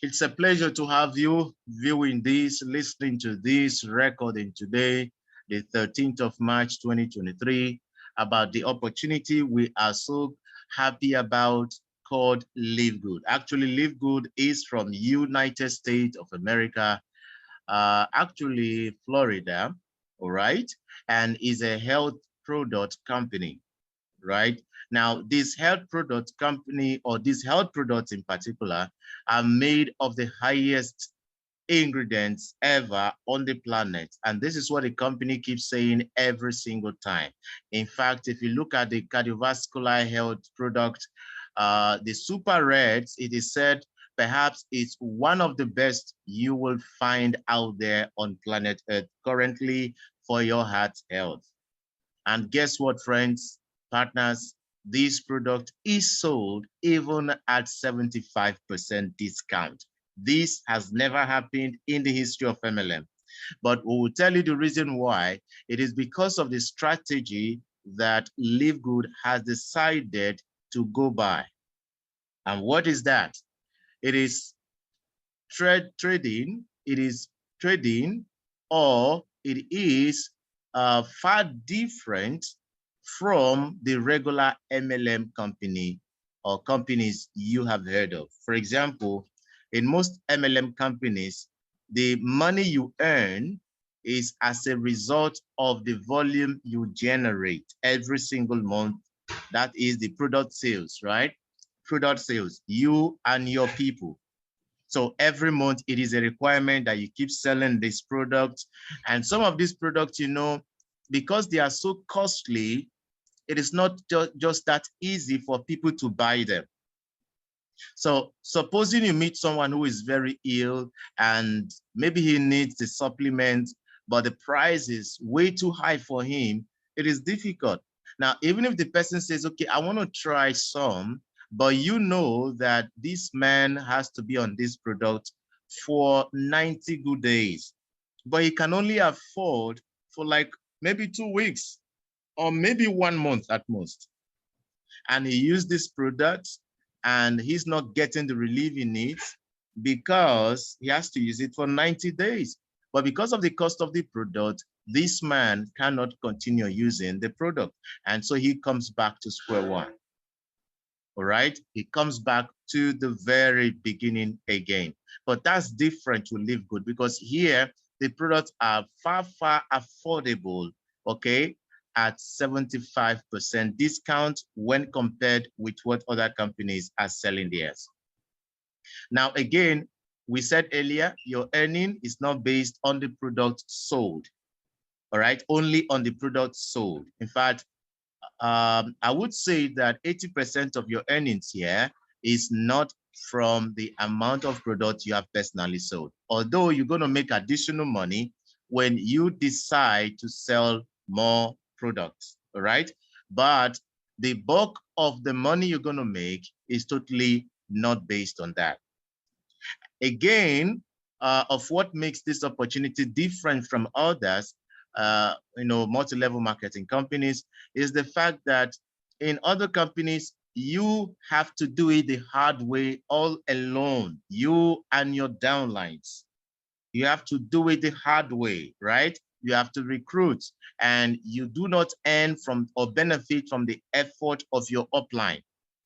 It's a pleasure to have you viewing this, listening to this recording today, the 13th of March, 2023, about the opportunity we are so happy about called Livegood. Actually, Livegood is from United States of America, actually Florida, all right, and is a health product company, right? Now, this health product company, or these health products in particular, are made of the highest ingredients ever on the planet. And this is what the company keeps saying every single time. In fact, if you look at the cardiovascular health product, the super reds, it is said perhaps it's one of the best you will find out there on planet Earth currently for your heart health. And guess what, friends, partners? This product is sold even at 75% discount. This has never happened in the history of MLM. But we will tell you the reason why. It is because of the strategy that Livegood has decided to go by. And what is that? It is trading, or it is far different from the regular MLM company or companies you have heard of. For example, in most MLM companies, the money you earn is as a result of the volume you generate every single month. That is the product sales, right? Product sales, you and your people. So every month it is a requirement that you keep selling this product. And some of these products, you know, because they are so costly, it is not just that easy for people to buy them. So supposing you meet someone who is very ill and maybe he needs the supplement, but the price is way too high for him, it is difficult. Now, even if the person says, okay, I want to try some, but you know that this man has to be on this product for 90 good days, but he can only afford for like maybe 2 weeks or maybe 1 month at most. And he used this product and he's not getting the relief he needs because he has to use it for 90 days. But because of the cost of the product, this man cannot continue using the product. And so he comes back to square one. All right, he comes back to the very beginning again. But that's different to Livegood because here the products are far affordable, okay, at 75% discount when compared with what other companies are selling theirs. Now, again, we said earlier, your earning is not based on the product sold, all right, only on the product sold. In fact, I would say that 80% of your earnings here is not from the amount of product you have personally sold, although you're going to make additional money when you decide to sell more products, all right? But the bulk of the money you're going to make is totally not based on that. Again, of what makes this opportunity different from others, multi-level marketing companies, is the fact that in other companies, you have to do it the hard way all alone, you and your downlines. You have to do it the hard way, right? You have to recruit, and you do not earn from or benefit from the effort of your upline.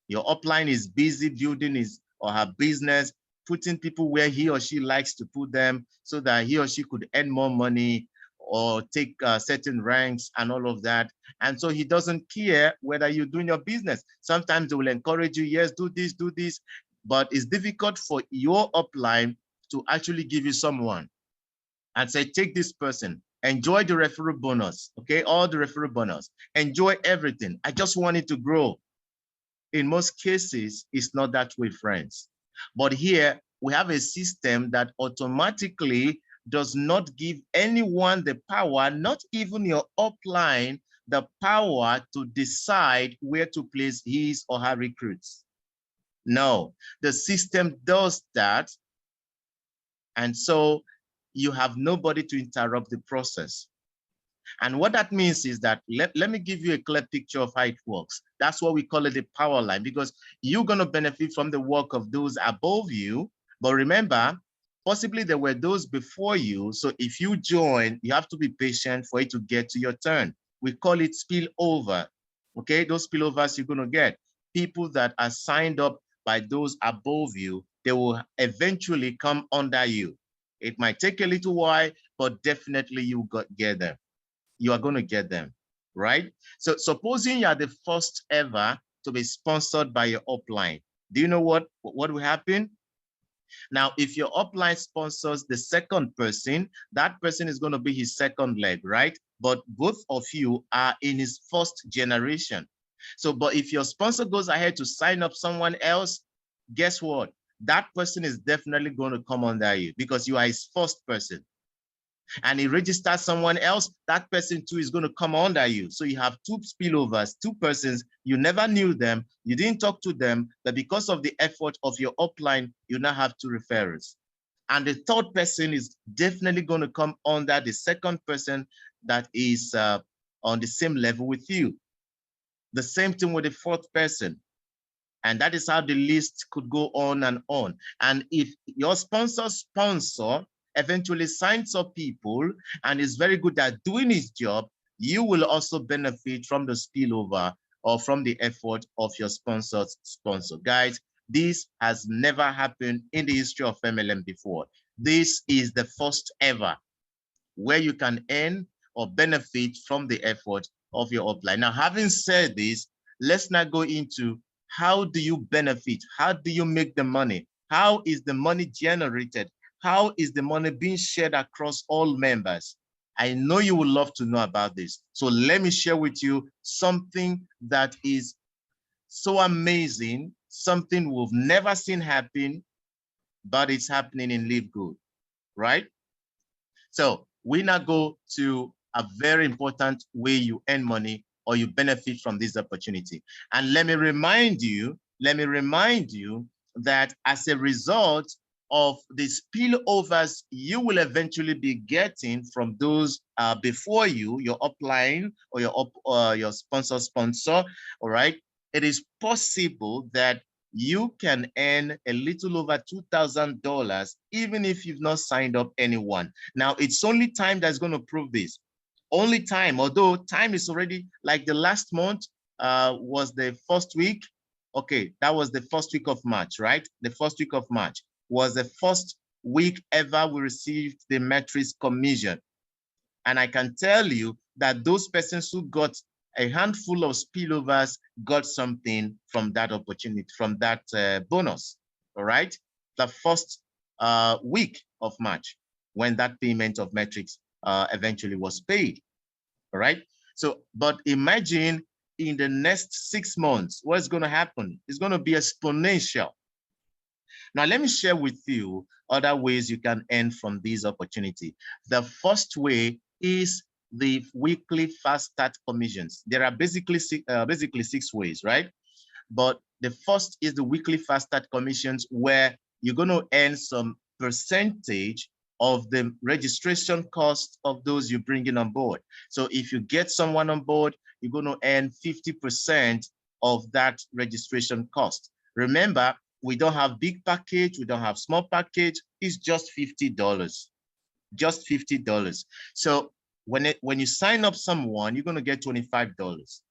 Your upline is busy building his or her business, putting people where he or she likes to put them so that he or she could earn more money or take certain ranks and all of that. And so he doesn't care whether you're doing your business. Sometimes they will encourage you, yes, do this, but it's difficult for your upline to actually give you someone and say, take this person, enjoy the referral bonus, okay? All the referral bonus, enjoy everything. I just want it to grow. In most cases, it's not that way, friends. But here, we have a system that automatically does not give anyone the power, not even your upline, the power to decide where to place his or her recruits. No, the system does that. And so you have nobody to interrupt the process. And what that means is that, let me give you a clear picture of how it works. That's what we call it the power line, because you're going to benefit from the work of those above you, But remember, possibly there were those before you. So if you join, you have to be patient for it to get to your turn. We call it spillover. Okay, those spillovers you're going to get. People that are signed up by those above you, they will eventually come under you. It might take a little while, but definitely you get them. You are going to get them, right? So supposing you are the first ever to be sponsored by your upline, do you know what will happen? Now, if your upline sponsors the second person, that person is going to be his second leg, right? But both of you are in his first generation. So, but if your sponsor goes ahead to sign up someone else, guess what? That person is definitely going to come under you because you are his first person. And he registers someone else, that person too is going to come under you. So you have two spillovers, two persons, you never knew them, you didn't talk to them, but because of the effort of your upline, you now have two referrals. And the third person is definitely going to come under the second person that is on the same level with you. The same thing with the fourth person. And that is how the list could go on. And if your sponsor eventually signs up people and is very good at doing his job, you will also benefit from the spillover or from the effort of your sponsor's sponsor. Guys, this has never happened in the history of MLM before. This is the first ever where you can earn or benefit from the effort of your upline. Now, having said this, let's now go into how do you benefit? How do you make the money? How is the money generated? How is the money being shared across all members? I know you would love to know about this. So let me share with you something that is so amazing, something we've never seen happen, but it's happening in Livegood, right? So we now go to a very important way you earn money or you benefit from this opportunity. And let me remind you that as a result of the spillovers you will eventually be getting from those before you, your upline or your sponsor, all right, it is possible that you can earn a little over $2,000 even if you've not signed up anyone. Now, it's only time that's going to prove this. Only time, although time is already like the last month was the first week. Okay, that was the first week of March, right? The first week of March was the first week ever we received the metrics commission. And I can tell you that those persons who got a handful of spillovers got something from that opportunity, from that bonus, all right? The first week of March when that payment of metrics eventually was paid, all right? So, but imagine in the next 6 months, what's gonna happen? It's gonna be exponential. Now, let me share with you other ways you can earn from this opportunity. The first way is the weekly fast start commissions. There are basically 6 ways, right? But the first is the weekly fast start commissions, where you're going to earn some percentage of the registration cost of those you bring in on board. So if you get someone on board, you're going to earn 50% of that registration cost. Remember, we don't have big package, we don't have small package, it's just $50. Just $50. So when you sign up someone, you're going to get $25.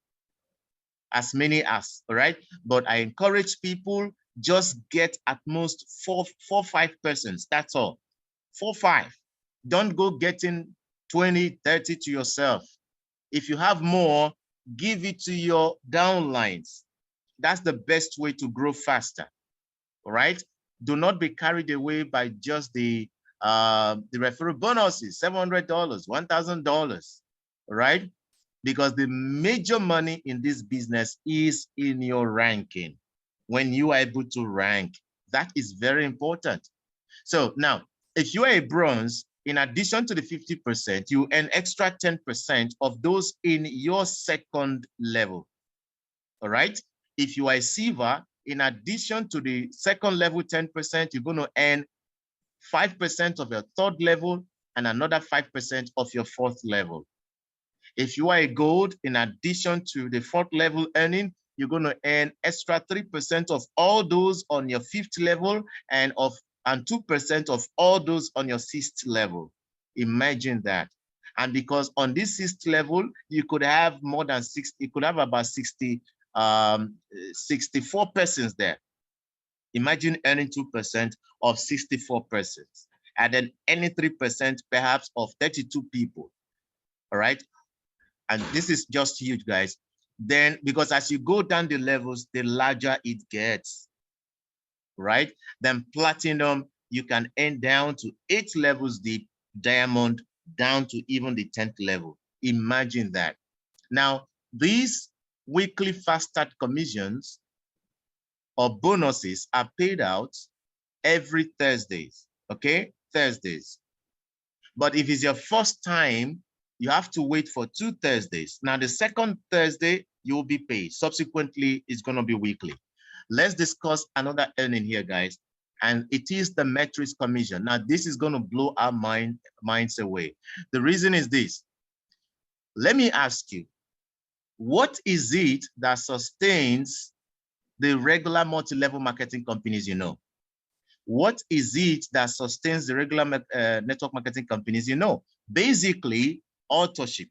As many as, all right? But I encourage people, just get at most four, 5 persons. That's all. 4, 5. Don't go getting 20, 30 to yourself. If you have more, give it to your downlines. That's the best way to grow faster. All right? Do not be carried away by just the referral bonuses, $700, $1,000, right? Because the major money in this business is in your ranking. When you are able to rank, that is very important. So now, if you are a bronze, in addition to the 50%, you earn extra 10% of those in your second level, all right? If you are a silver, in addition to the second level 10%, you're going to earn 5% of your third level and another 5% of your fourth level. If you are a gold, in addition to the fourth level earning, you're going to earn extra 3% of all those on your fifth level and of and 2% of all those on your 6th level. Imagine that. And because on this 6th level, you could have more than 60, you could have about 64 persons there. Imagine earning 2% of 64 persons, and then any 3% perhaps of 32 people. All right. And this is just huge, guys. Then, because as you go down the levels, the larger it gets, right? Then platinum, you can end down to 8 levels deep, diamond down to even the 10th level. Imagine that. Now, these weekly fast start commissions or bonuses are paid out every Thursdays, okay? Thursdays. But if it's your first time, you have to wait for 2 Thursdays. Now, the second Thursday, you will be paid. Subsequently, it's going to be weekly. Let's discuss another earning here, guys. And it is the metrics commission. Now, this is going to blow our minds away. The reason is this. Let me ask you, what is it that sustains the regular multi-level marketing companies you know? What is it that sustains the regular network marketing companies you know? Basically, authorship.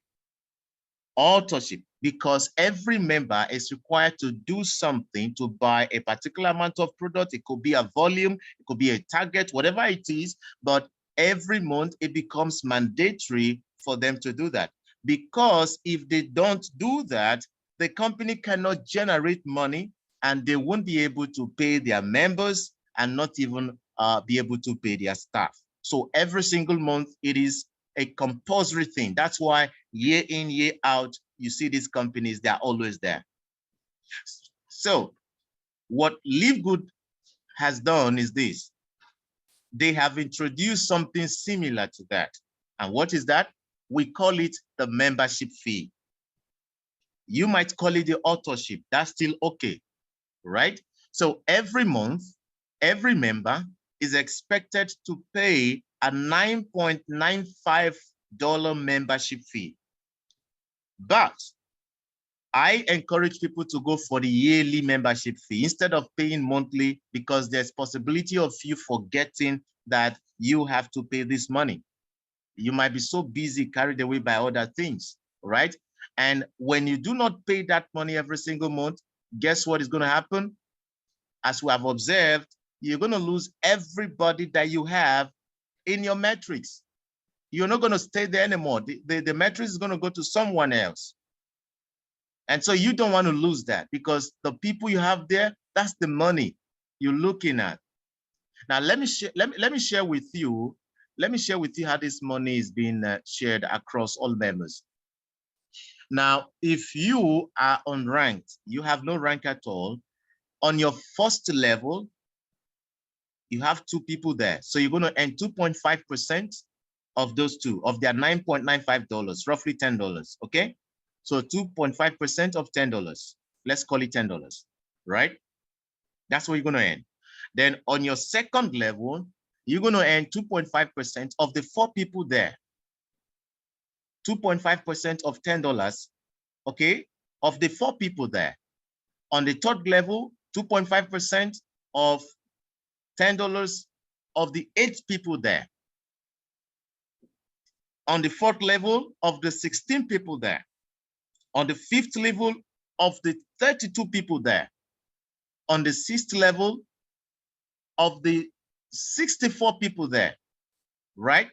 Authorship, because every member is required to do something to buy a particular amount of product. It could be a volume, it could be a target, whatever it is, but every month it becomes mandatory for them to do that. Because if they don't do that, the company cannot generate money and they won't be able to pay their members and not even be able to pay their staff. So every single month, it is a compulsory thing. That's why year in, year out, you see these companies, they're always there. So what Livegood has done is this. They have introduced something similar to that. And what is that? We call it the membership fee. You might call it the authorship. That's still okay, right? So every month, every member is expected to pay a $9.95 membership fee. But I encourage people to go for the yearly membership fee instead of paying monthly, because there's possibility of you forgetting that you have to pay this money. You might be so busy, carried away by other things, right? And when you do not pay that money every single month, guess what is going to happen? As we have observed, you're going to lose everybody that you have in your metrics. You're not going to stay there anymore. The metrics is going to go to someone else. And so you don't want to lose that, because the people you have there, that's the money you're looking at. Now, let me share with you how this money is being shared across all members. Now, if you are unranked, you have no rank at all, on your first level, you have 2 people there. So you're going to earn 2.5% of those 2, of their $9.95, roughly $10, okay? So 2.5% of $10, let's call it $10, right? That's what you're going to earn. Then on your second level, you're going to earn 2.5% of the 4 people there. 2.5% of $10, okay, of the 4 people there. On the third level, 2.5% of $10 of the 8 people there. On the 4th level, of the 16 people there. On the 5th level, of the 32 people there. On the 6th level, of the 64 people there, right?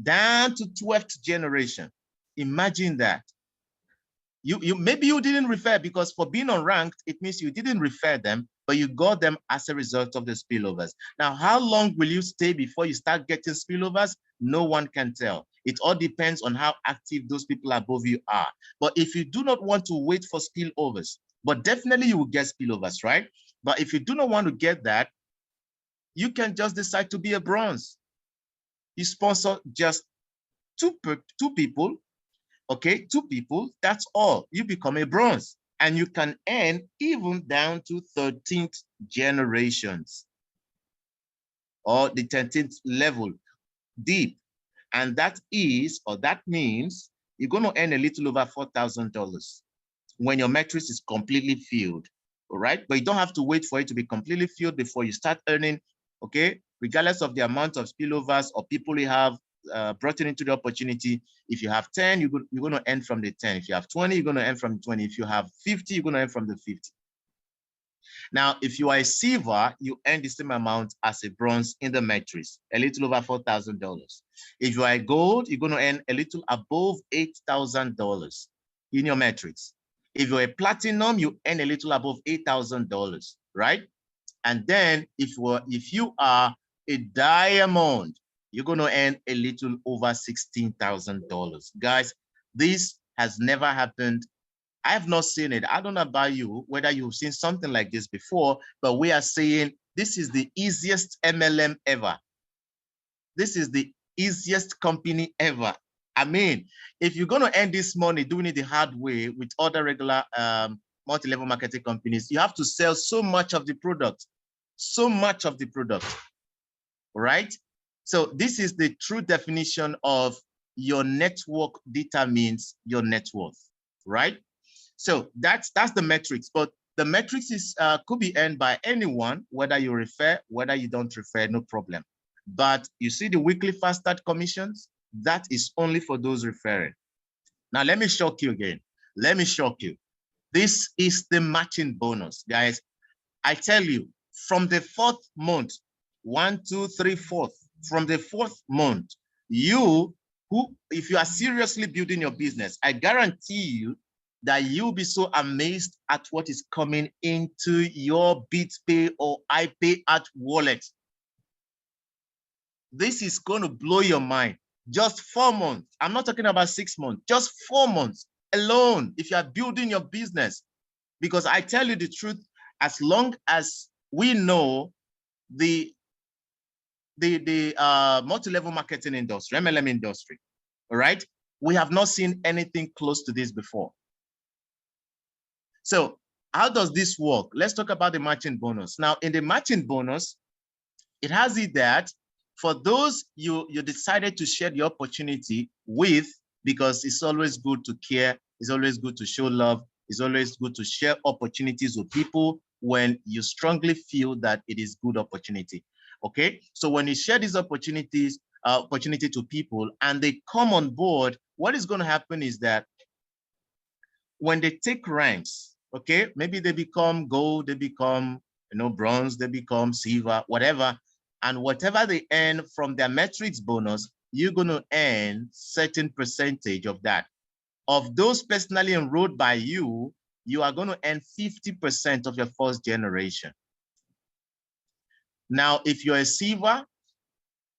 Down to 12th generation. Imagine that. Maybe you didn't refer, because for being unranked, it means you didn't refer them, but you got them as a result of the spillovers. Now, how long will you stay before you start getting spillovers? No one can tell. It all depends on how active those people above you are. But if you do not want to wait for spillovers, but definitely you will get spillovers, right? But if you do not want to get that, you can just decide to be a bronze. You sponsor just two people, okay, 2 people, that's all. You become a bronze, and you can earn even down to 13th generations or the 13th level deep. And that is, or that means, you're going to earn a little over $4,000 when your matrix is completely filled, all right? But you don't have to wait for it to be completely filled before you start earning, okay? regardless of the amount of spillovers or people you have brought into the opportunity. If you have 10, you're going to earn from the 10. If you have 20, you're going to earn from the 20. If you have 50, you're going to earn from the 50. Now, if you are a silver, you earn the same amount as a bronze in the matrix, a little over $4,000. If you are a gold, you're going to earn a little above $8,000 in your matrix. If you're a platinum, you earn a little above $8,000, right? And then if you are a diamond, you're going to earn a little over $16,000. Guys, this has never happened. I have not seen it. I don't know about you, whether you've seen something like this before, but we are saying this is the easiest MLM ever. This is the easiest company ever. I mean, if you're going to earn this money doing it the hard way with other regular multi-level marketing companies, you have to sell so much of the product, right? So this is the true definition of your network determines your net worth, right? So that's the metrics, but the metrics is could be earned by anyone, whether you refer, whether you don't refer, no problem. But you see the weekly fast start commissions, that is only for those referring. Now, let me shock you again. Let me shock you. This is the matching bonus, guys. I tell you, from the 4th month, 1, 2, 3, 4th, from the 4th month, if you are seriously building your business, I guarantee you that you'll be so amazed at what is coming into your BitPay or iPay at wallet. This is going to blow your mind. Just 4 months. I'm not talking about 6 months, just 4 months alone. If you are building your business, because I tell you the truth, as long as we know the multi-level marketing industry, MLM industry, all right, we have not seen anything close to this before. So how does this work? Let's talk about the matching bonus. Now, in the matching bonus, it has it that for those you decided to share the opportunity with, because it's always good to care, it's always good to show love, it's always good to share opportunities with people when you strongly feel that it is good opportunity. Okay, so when you share these opportunity to people and they come on board, what is going to happen is that when they take ranks, okay, maybe they become gold, they become bronze, they become silver, whatever, and whatever they earn from their metrics bonus, you're going to earn certain percentage of that. Of those personally enrolled by you, you are going to earn 50% of your first generation. Now, if you're a silver,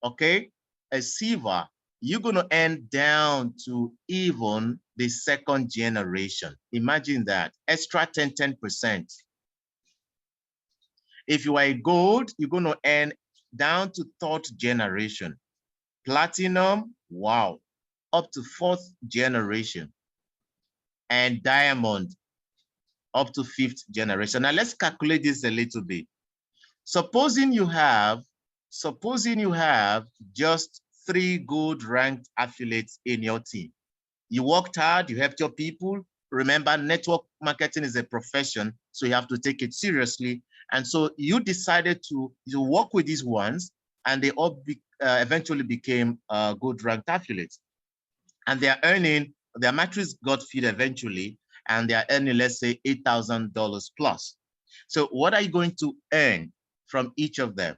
okay, a silver, you're going to earn down to even the second generation. Imagine that, extra 10%. If you are a gold, you're going to earn down to 3rd generation. Platinum, wow, up to 4th generation. And diamond, up to 5th generation. Now let's calculate this a little bit. Supposing you have just 3 good ranked affiliates in your team. You worked hard, you helped your people. Remember, network marketing is a profession, so you have to take it seriously. And so you decided to work with these ones, and they all eventually became good ranked affiliates. And they are earning, their matrix got filled eventually, and they are earning, let's say, $8,000 plus. So what are you going to earn from each of them?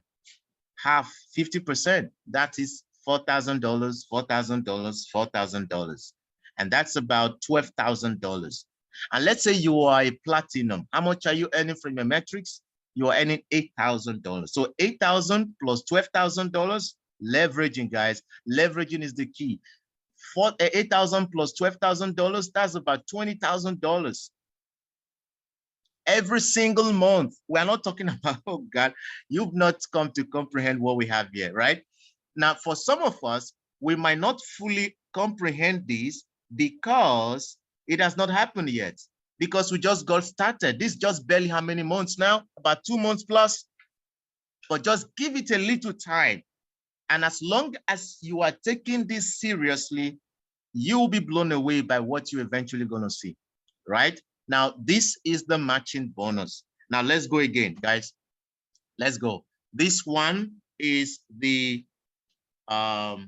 Half, 50%. That is $4,000, $4,000, $4,000. And that's about $12,000. And let's say you are a platinum. How much are you earning from your metrics? You are earning $8,000. So $8,000 plus $12,000, leveraging, guys. Leveraging is the key. For $8,000 plus $12,000, that's about $20,000 every single month. We're not talking about, oh God, you've not come to comprehend what we have here, right? Now, for some of us, we might not fully comprehend this because it has not happened yet, because we just got started. This just barely how many months now? About 2 months plus. But just give it a little time. And as long as you are taking this seriously, you will be blown away by what you're eventually going to see, right? Now, this is the matching bonus. Now, let's go again, guys. Let's go. This one is the we're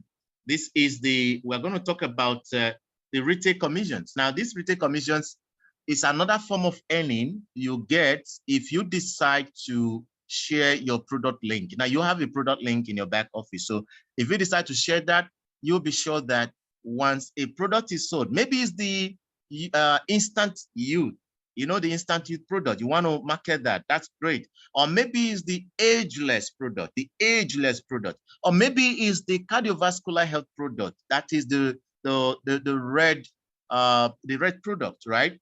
going to talk about the retail commissions. Now, these retail commissions is another form of earning you get if you decide to share your product link. Now, you have a product link in your back office. So if you decide to share that, you'll be sure that once a product is sold, maybe it's the instant youth, you know, the instant youth product, you want to market that, that's great. Or maybe it's the ageless product, or maybe it's the cardiovascular health product, that is the red product, right?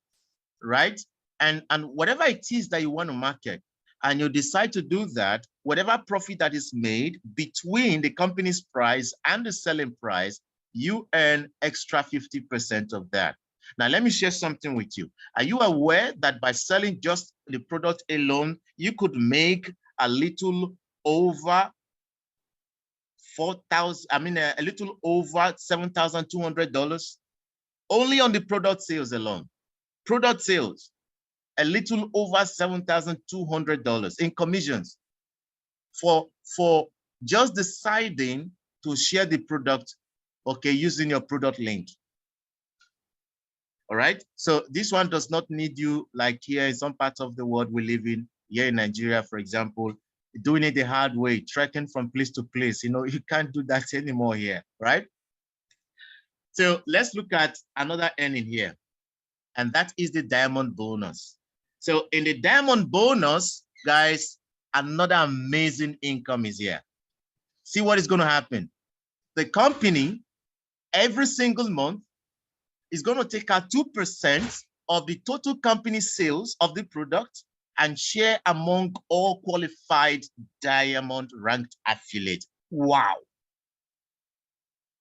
And whatever it is that you want to market, and you decide to do that, whatever profit that is made between the company's price and the selling price, you earn extra 50% of that. Now, let me share something with you. Are you aware that by selling just the product alone, you could make a little over a little over $7,200 only on the product sales alone? Product sales, a little over $7,200 in commissions for just deciding to share the product, okay, using your product link. All right, so this one does not need you, like here in some parts of the world we live in, here in Nigeria, for example, doing it the hard way, trekking from place to place. You know, you can't do that anymore here, right? So let's look at another earning here, and that is the diamond bonus. So in the diamond bonus, guys, another amazing income is here. See what is going to happen. The company, every single month, is going to take out 2% of the total company sales of the product and share among all qualified diamond ranked affiliates. Wow.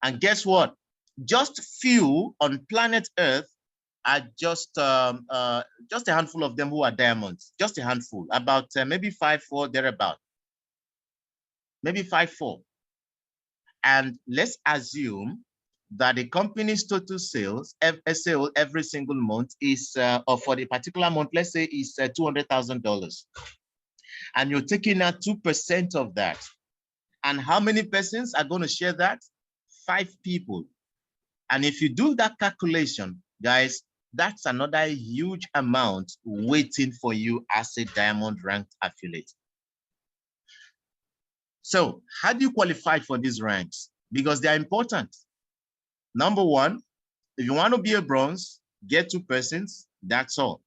And guess what? Just few on planet Earth are just a handful of them who are diamonds, just a handful, about maybe 5, 4, thereabout, maybe 5, 4. And let's assume that the company's total sales, every single month is, or for the particular month, let's say is $200,000. And you're taking out 2% of that. And how many persons are going to share that? 5 people. And if you do that calculation, guys, that's another huge amount waiting for you as a diamond ranked affiliate. So how do you qualify for these ranks? Because they are important. Number one, if you want to be a bronze, get 2 persons, that's all.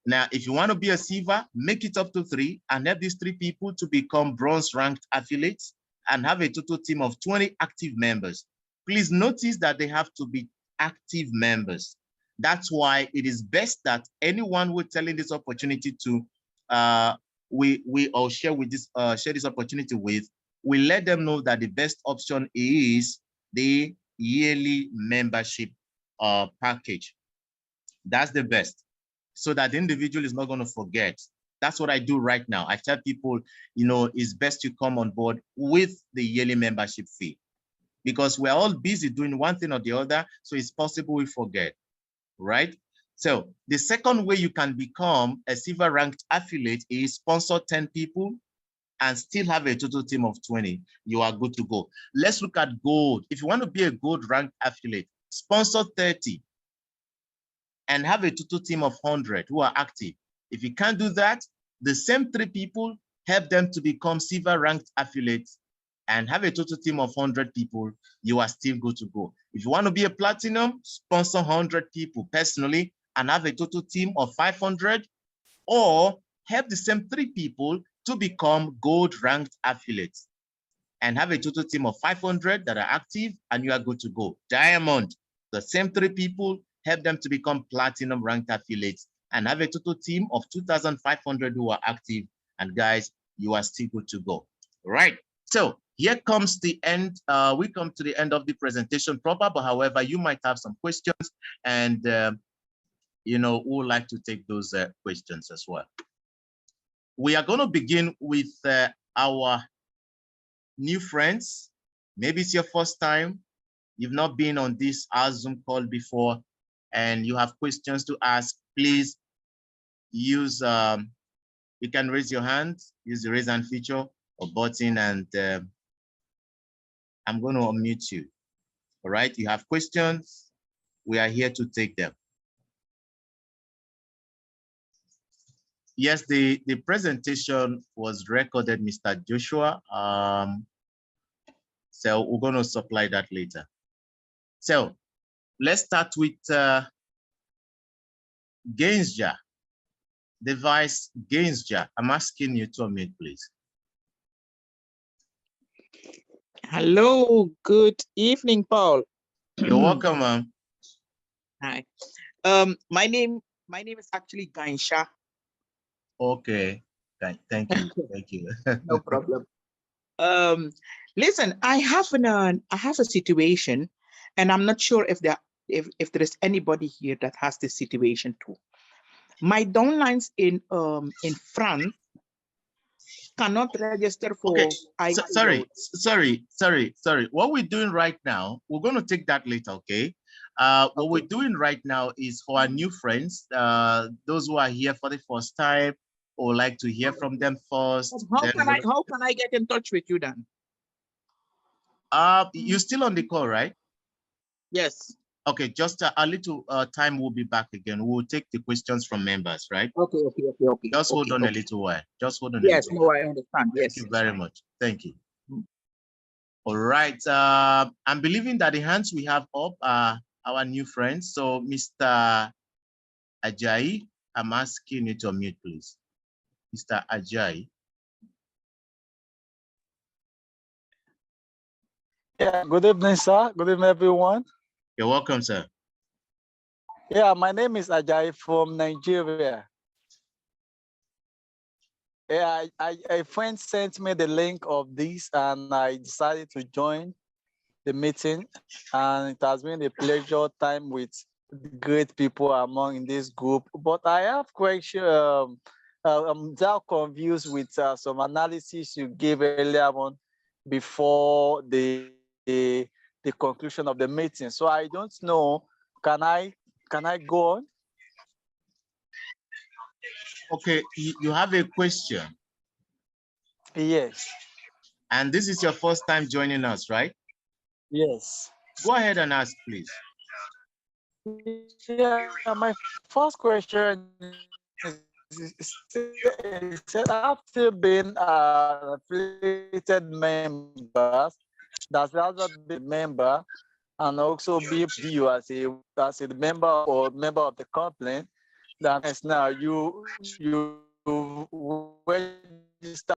Now, if you want to be a silver, make it up to 3 and help these 3 people to become bronze ranked affiliates and have a total team of 20 active members. Please notice that they have to be active members. That's why it is best that anyone we're telling this opportunity to, we all share this opportunity with, we let them know that the best option is the yearly membership package. That's the best, so that the individual is not going to forget. That's what I do right now. I tell people, you know, it's best to come on board with the yearly membership fee, because we're all busy doing one thing or the other, so it's possible we forget, right? So the second way you can become a silver ranked affiliate is sponsor 10 people and still have a total team of 20, you are good to go. Let's look at gold. If you want to be a gold ranked affiliate, sponsor 30 and have a total team of 100 who are active. If you can't do that, the same 3 people, help them to become silver ranked affiliates and have a total team of 100 people, you are still good to go. If you want to be a platinum, sponsor 100 people personally and have a total team of 500, or help the same 3 people to become gold ranked affiliates and have a total team of 500 that are active, and you are good to go. Diamond, the same 3 people, help them to become platinum ranked affiliates and have a total team of 2,500 who are active, and guys, you are still good to go. All right, so here comes the end. We come to the end of the presentation proper, but however, you might have some questions, and you know, we would like to take those questions as well. We are going to begin with our new friends. Maybe it's your first time. You've not been on this Zoom call before, and you have questions to ask. Please use, you can raise your hand, use the raise hand feature, or button, and I'm going to unmute you. All right, you have questions, we are here to take them. Yes, the presentation was recorded, Mr. Joshua. So we're going to supply that later. So let's start with Gainsja. Device Gainsja. I'm asking you to unmute, please. Hello, good evening, Paul. You're welcome, ma'am. Hi. My name is actually Gainsha. Okay. Thank you. Thank you. No problem. Listen, I have a situation, and I'm not sure if there is anybody here that has this situation too. My downlines in France cannot register for. Okay. Sorry. What we're doing right now, we're going to take that later, okay? What we're doing right now is for our new friends, those who are here for the first time, or like to hear from them first. How can I get in touch with you then? You're still on the call, right? Yes. Okay, just a little time, we'll be back again. We'll take the questions from members, right? Okay. Just hold on a little while. Just hold on. Yes, no, I understand. Yes. Thank you very much. Thank you. All right. I'm believing that the hands we have up are our new friends. So, Mr. Ajayi, I'm asking you to unmute, please. Mr. Ajayi. Yeah, good evening, sir. Good evening, everyone. You're welcome, sir. Yeah, my name is Ajayi from Nigeria. Yeah, a friend sent me the link of this and I decided to join the meeting, and it has been a pleasure time with great people among in this group. But I have question. I'm now confused with some analysis you gave earlier on before the conclusion of the meeting. So I don't know. Can I go on? Okay, you have a question. Yes. And this is your first time joining us, right? Yes. Go ahead and ask, please. Yeah, my first question is I've still been affiliated members, that's rather be a member, and also be you as a member or member of the company. That is now you register.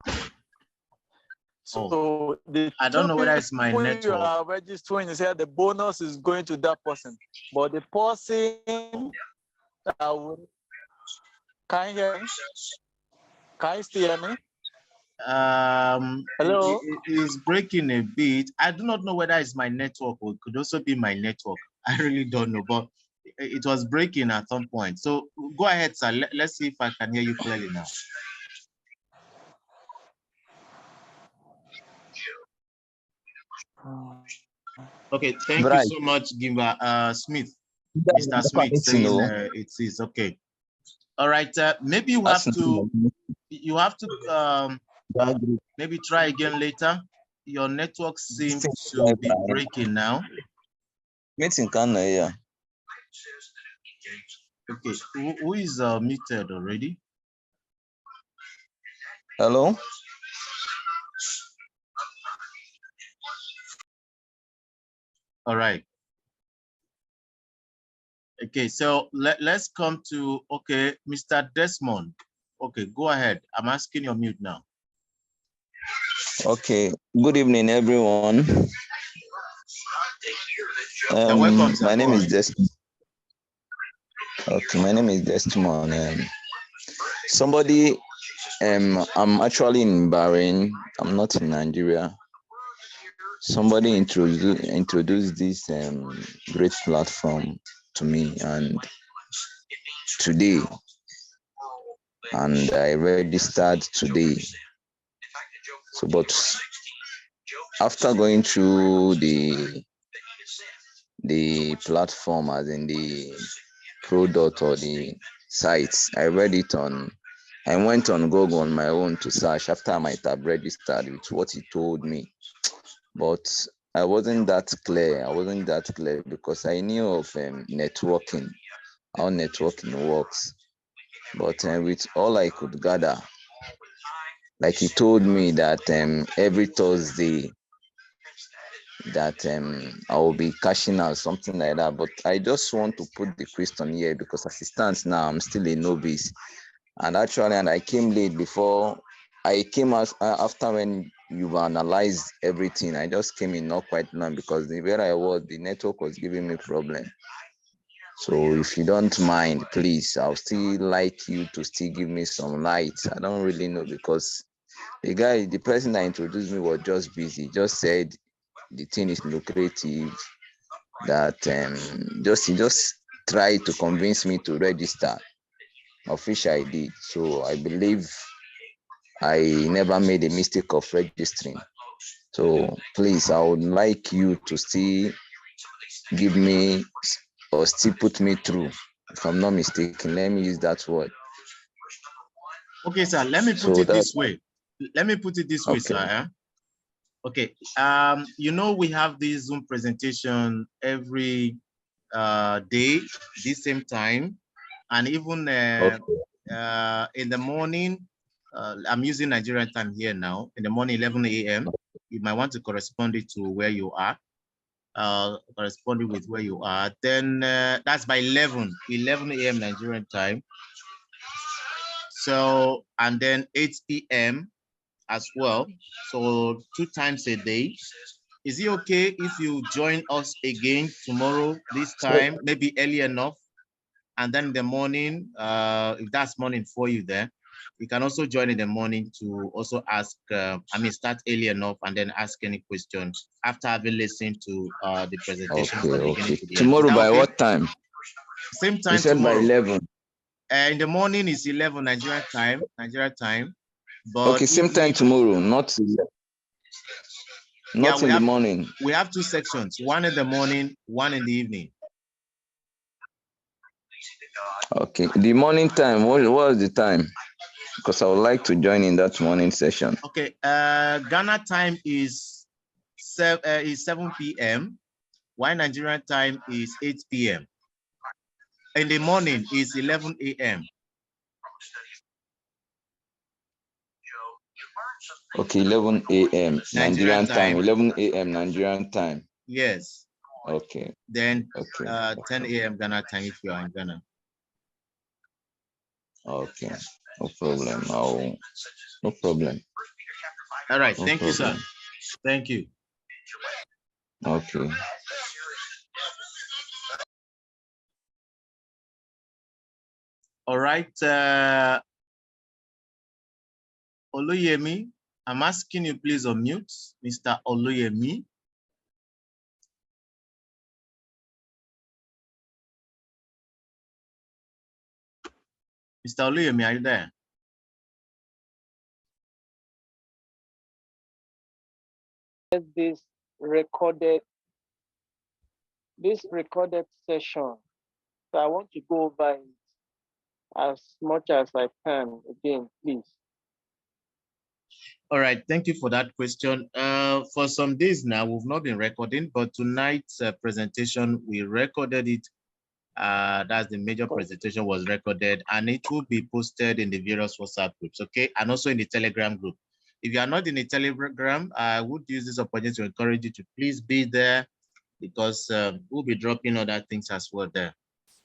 So the I don't know whether it's my network. You are registering, you say the bonus is going to that person, but the person can you hear me? Can you still hear me? Hello? It is breaking a bit. I do not know whether it's my network or it could also be my network. I really don't know, but it was breaking at some point. So go ahead, sir. Let's see if I can hear you clearly now. Okay, thank you so much, Gimba. Smith. Mr. Smith saying it is okay. All right, maybe you have to maybe try again later. Your network seems to be breaking now. Meeting can yeah. Okay, who is muted already? Hello. All right. Okay, so let's come to, okay, Mr. Desmond. Okay, go ahead. I'm asking your mute now. Okay, good evening, everyone. Welcome, sir. My name is Desmond. Okay, my name is Desmond. I'm actually in Bahrain. I'm not in Nigeria. Somebody introduced this great platform to me, and today, and I registered today. So, but after going through the platform, as in the product or the sites, I read it on I went on Google on my own to search after I might have registered with what he told me. But I wasn't that clear. I wasn't that clear because I knew of networking, how networking works. But with all I could gather, like he told me that every Thursday that I will be cashing out, something like that. But I just want to put the question here because as it stands now, I'm still a novice. And actually, I came late before I came out after when you've analyzed everything. I just came in not quite long because where I was, the network was giving me problem. So if you don't mind, please, I'll still like you to still give me some light. I don't really know because the person that introduced me was just busy. Just said the thing is lucrative. That he just tried to convince me to register. Of which I did. So I believe I never made a mistake of registering. So please, I would like you to still give me or still put me through. If I'm not mistaken, let me use that word. Okay, sir, let me put it this way. Let me put it this way, sir. Okay, you know, we have this Zoom presentation every day, this same time, and even in the morning, I'm using Nigerian time here now. In the morning, 11 a.m. You might want to correspond it to where you are, corresponding with where you are. Then that's by 11 a.m. Nigerian time. So, and then 8 p.m. as well. So 2 times a day. Is it okay if you join us again tomorrow, this time, maybe early enough? And then in the morning, if that's morning for you there, you can also join in the morning to also ask, start early enough and then ask any questions after having listened to the presentation from the beginning to the end. Tomorrow by what time? Same time you said tomorrow. By 11. In the morning is 11 Nigeria time. But okay, same time tomorrow, not in the morning. We have 2 sections, one in the morning, one in the evening. Okay, the morning time, what is the time? Because I would like to join in that morning session. Okay, Ghana time is 7 p.m. while Nigerian time is 8 p.m. In the morning is 11 a.m. Okay, 11 a.m. Nigerian time. 11 a.m. Nigerian time. Yes. Okay. Then 10 a.m. Ghana time if you are in Ghana. Okay, no problem. No problem. All right, thank you, sir. Thank you. Okay. All right, Oluyemi, I'm asking you please unmute, Mr. Oluyemi. Mr. Oluyemi, are you there? This recorded session. So I want to go over it as much as I can again, please. All right, thank you for that question. For some days now, we've not been recording, but tonight's presentation, we recorded it. That's the major presentation was recorded, and it will be posted in the various WhatsApp groups, okay? And also in the Telegram group. If you are not in the Telegram, I would use this opportunity to encourage you to please be there because we'll be dropping other things as well there,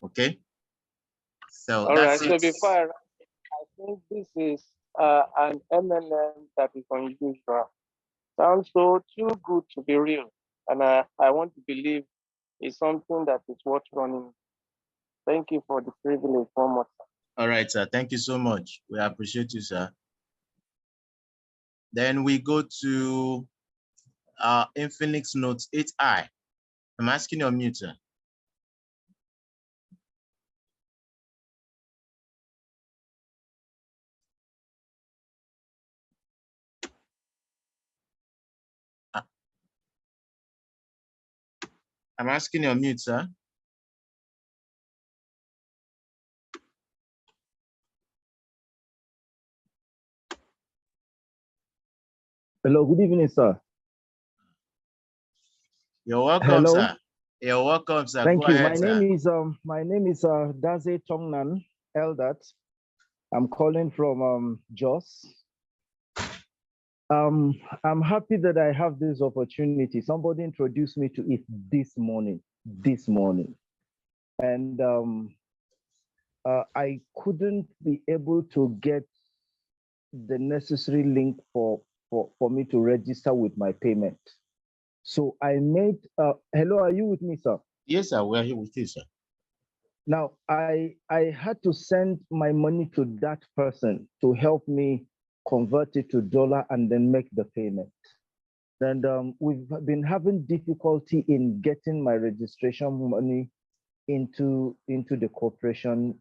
okay? So all that's right. it. So before I think this is an MLM that is unusual. Sounds so too good to be real, and I want to believe it's something that is worth running. Thank you for the privilege one more time. All right, sir. Thank you so much. We appreciate you, sir. Then we go to Infinix Note 8i. I'm asking you on mute, sir. I'm asking you on mute, sir. Hello, good evening, sir. You're welcome, Hello. sir. You're welcome, sir. Thank Go you. ahead, My name is Daze Tongnan Eldat. I'm calling from Jos. I'm happy that I have this opportunity. Somebody introduced me to it this morning, and I couldn't be able to get the necessary link for me to register with my payment. So I made, hello, are you with me, sir? Yes, sir, we're here with you, sir. Now, I had to send my money to that person to help me convert it to dollar and then make the payment. And we've been having difficulty in getting my registration money into the corporation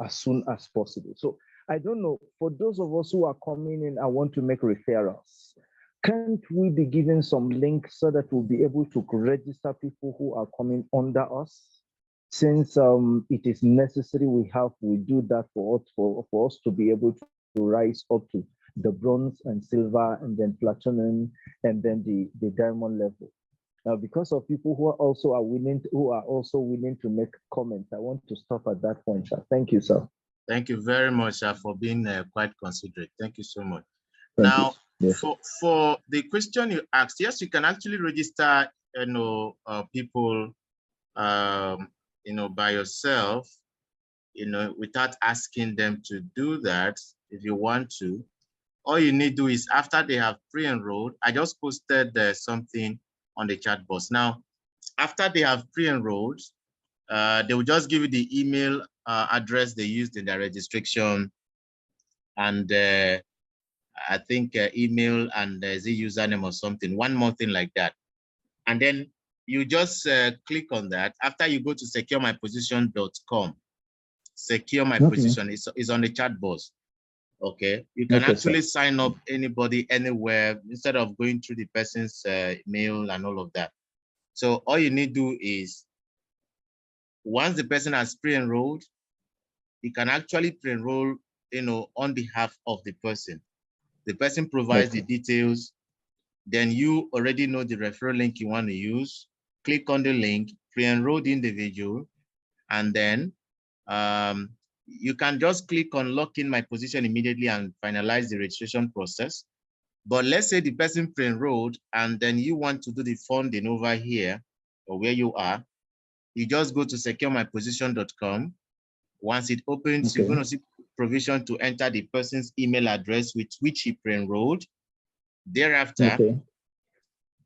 as soon as possible. So I don't know, for those of us who are coming in, I want to make referrals. Can't we be given some links so that we'll be able to register people who are coming under us? Since it is necessary, we do that for us to be able to rise up to the bronze and silver and then platinum and then the diamond level. Now, because of people who are also willing to make comments, I want to stop at that point, sir. Thank you, sir. Thank you very much, sir, for being quite considerate. Thank you so much. Thank Now, you. Yes. for the question you asked, yes, you can actually register, people, by yourself, without asking them to do that. If you want to, all you need to do is after they have pre-enrolled, I just posted something on the chat box. Now, after they have pre-enrolled, they will just give you the email address they used in their registration, and I think email and the username or something, one more thing like that. And then you just click on that. After you go to securemyposition.com, secure my position is on the chat box. Okay, you can actually sign up anybody anywhere instead of going through the person's mail and all of that. So all you need to do is, once the person has pre-enrolled, you can actually pre-enroll, on behalf of the person. The person provides the details, then you already know the referral link you want to use. Click on the link, pre-enroll the individual, and then you can just click on lock in my position immediately and finalize the registration process. But let's say the person pre-enrolled and then you want to do the funding over here or where you are, you just go to securemyposition.com. Once it opens, you're going to see provision to enter the person's email address with which he pre-enrolled. Thereafter,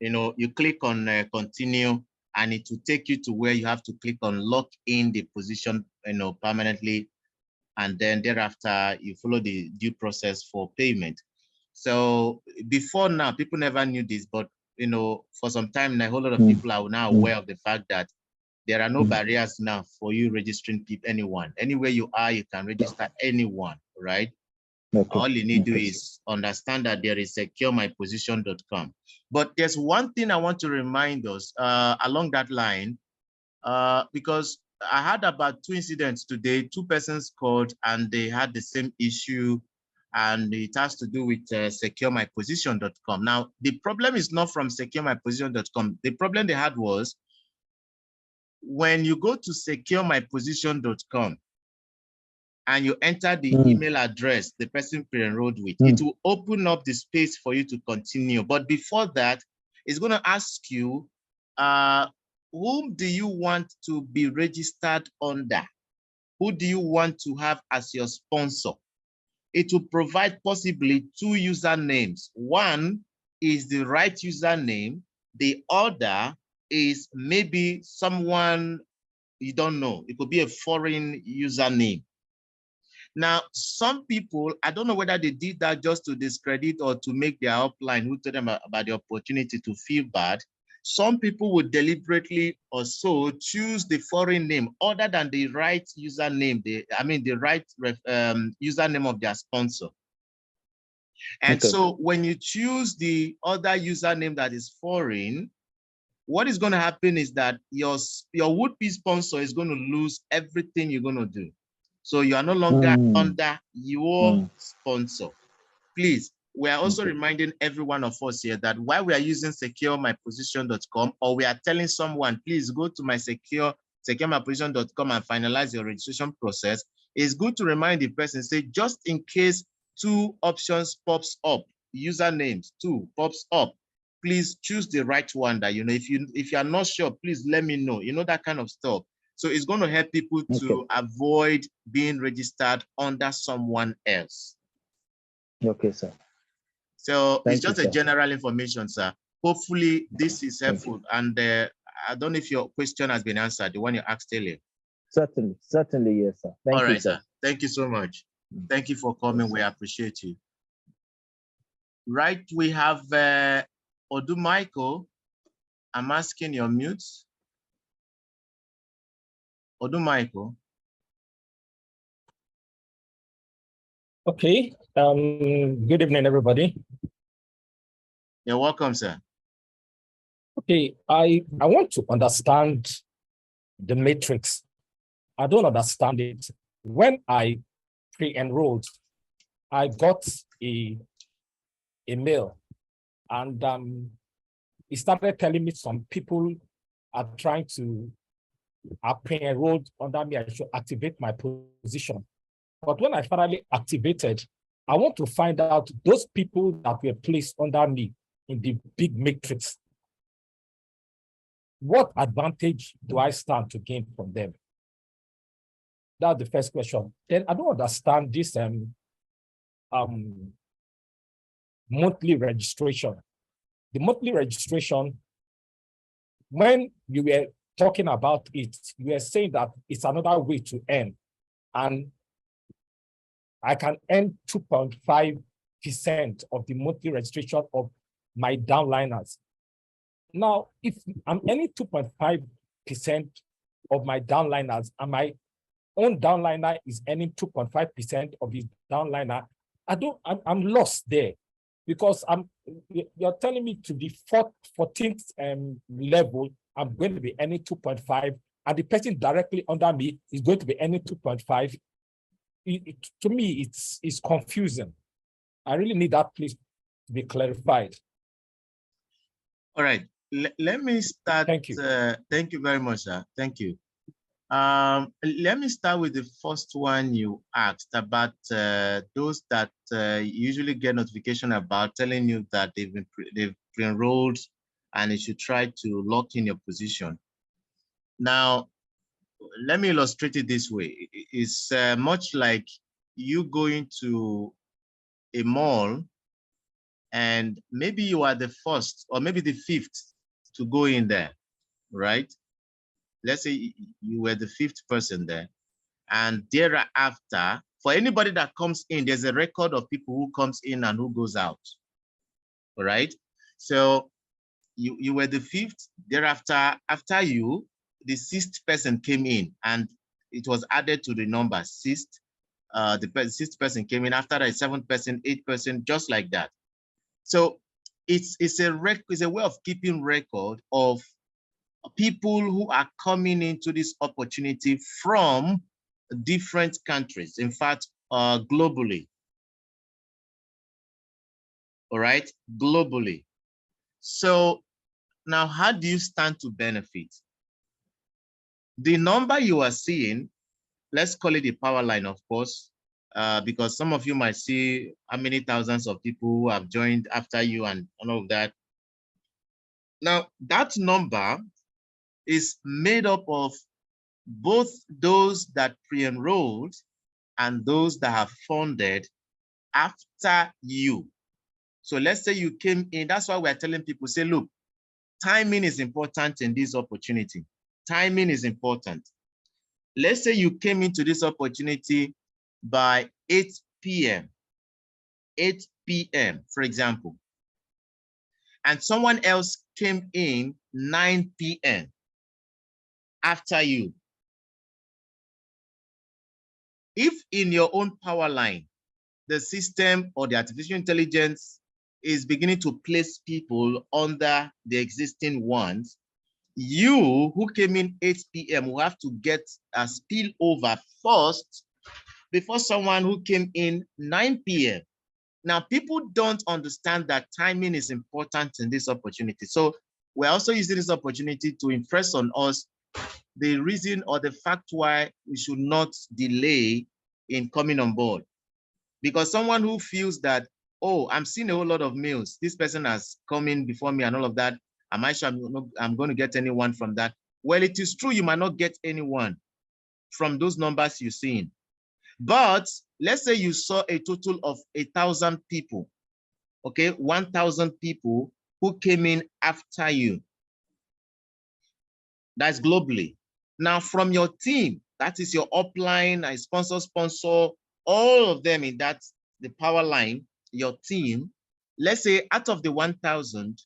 you click on continue, and it will take you to where you have to click on lock in the position, permanently. And then thereafter, you follow the due process for payment. So before now, people never knew this, but for some time now, a whole lot of people are now aware of the fact that there are no barriers now for you registering anyone. Anywhere you are, you can register anyone, right? All you need to do is understand that there is securemyposition.com. But there's one thing I want to remind us along that line, because I had about 2 incidents today. 2 persons called and they had the same issue, and it has to do with securemyposition.com. Now, the problem is not from securemyposition.com. The problem they had was when you go to securemyposition.com and you enter the email address the person pre-enrolled with, it will open up the space for you to continue. But before that, it's going to ask you, whom do you want to be registered under? Who do you want to have as your sponsor? It will provide possibly 2 usernames. One is the right username. The other is maybe someone you don't know. It could be a foreign username. Now, some people, I don't know whether they did that just to discredit or to make their upline who told them about the opportunity to feel bad. Some people would deliberately also choose the foreign name other than the right username, the right username of their sponsor. And so when you choose the other username that is foreign, what is going to happen is that your would-be sponsor is going to lose everything you're going to do. So you are no longer under your sponsor. Please, we are also reminding every one of us here that while we are using securemyposition.com, or we are telling someone, please go to my securemyposition.com and finalize your registration process, it's good to remind the person, say, just in case 2 options pops up, usernames 2 pops up, please choose the right one that, if you are not sure, please let me know, that kind of stuff. So it's going to help people to avoid being registered under someone else. Okay, sir. So Thank it's just you, a general information, sir. Hopefully this is helpful. And I don't know if your question has been answered, the one you asked earlier. Certainly, yes, sir. Thank you, sir. Thank you so much. Thank you for coming. Yes, we appreciate you. Right, we have Odu Michael. I'm asking your mute. Odu Michael. Okay. Good evening, everybody. You're welcome, sir. Okay, I want to understand the matrix. I don't understand it. When I pre-enrolled, I got a mail, and it started telling me some people are trying to pre-enrolled under me. I should activate my position. But when I finally activated, I want to find out those people that were placed under me in the big matrix. What advantage do I stand to gain from them? That's the first question. Then I don't understand this monthly registration. The monthly registration, when you were talking about it, you were saying that it's another way to earn. And I can earn 2.5% of the monthly registration of my downliners. Now, if I'm earning 2.5% of my downliners and my own downliner is earning 2.5% of his downliner, I'm lost there, because you're telling me to the 14th level, I'm going to be earning 2.5, and the person directly under me is going to be earning 2.5. To me, it's confusing. I really need that, please, to be clarified. All right. Let me start. Thank you. Thank you very much, sir. Thank you. Let me start with the first one you asked about those that usually get notification about telling you that they've pre-enrolled and you should try to lock in your position. Now, let me illustrate it this way. It's much like you going to a mall and maybe you are the first or maybe the 5th to go in there, right? Let's say you were the 5th person there, and thereafter, for anybody that comes in, there's a record of people who comes in and who goes out, all right? So you were the 5th, thereafter, after you, the 6th person came in, and it was added to the number 6th. The 6th person came in, after that 7th person, 8th person, just like that. So it's a way of keeping record of people who are coming into this opportunity from different countries, in fact, globally. All right, globally. So now, how do you stand to benefit? The number you are seeing, let's call it the power line, of course, because some of you might see how many thousands of people who have joined after you and all of that. Now, that number is made up of both those that pre-enrolled and those that have funded after you. So let's say you came in, that's why we're telling people, say, look, timing is important in this opportunity. Timing is important. Let's say you came into this opportunity by 8 p.m., 8 p.m., for example, and someone else came in 9 p.m. after you. If in your own power line, the system or the artificial intelligence is beginning to place people under the existing ones, you who came in 8 p.m. will have to get a spillover first before someone who came in 9 p.m. Now, people don't understand that timing is important in this opportunity. So we're also using this opportunity to impress on us the reason or the fact why we should not delay in coming on board. Because someone who feels that, oh, I'm seeing a whole lot of mails, this person has come in before me and all of that, am I sure I'm going to get anyone from that? Well, it is true you might not get anyone from those numbers you're seeing. But let's say you saw a total of 1,000 people, okay, 1,000 people who came in after you. That's globally. Now, from your team, that is your upline, a sponsor, all of them in that, the power line, your team, let's say out of the 1,000,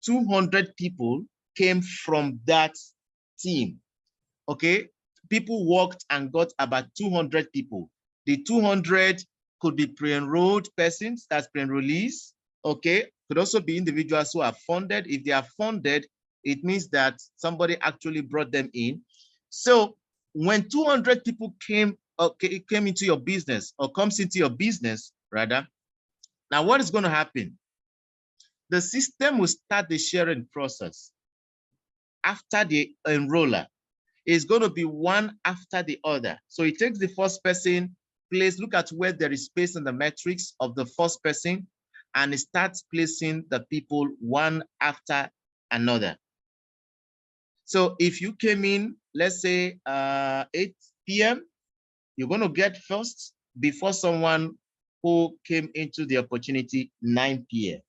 200 people came from that team, okay? People worked and got about 200 people. The 200 could be pre-enrolled persons, that's pre-enrollees, okay? Could also be individuals who are funded. If they are funded, it means that somebody actually brought them in. So when 200 people came into your business, or comes into your business, rather, now what is going to happen? The system will start the sharing process. After the enroller, is going to be one after the other. So it takes the first person, look at where there is space in the matrix of the first person, and it starts placing the people one after another. So if you came in, let's say 8 p.m., you're going to get first before someone who came into the opportunity 9 p.m.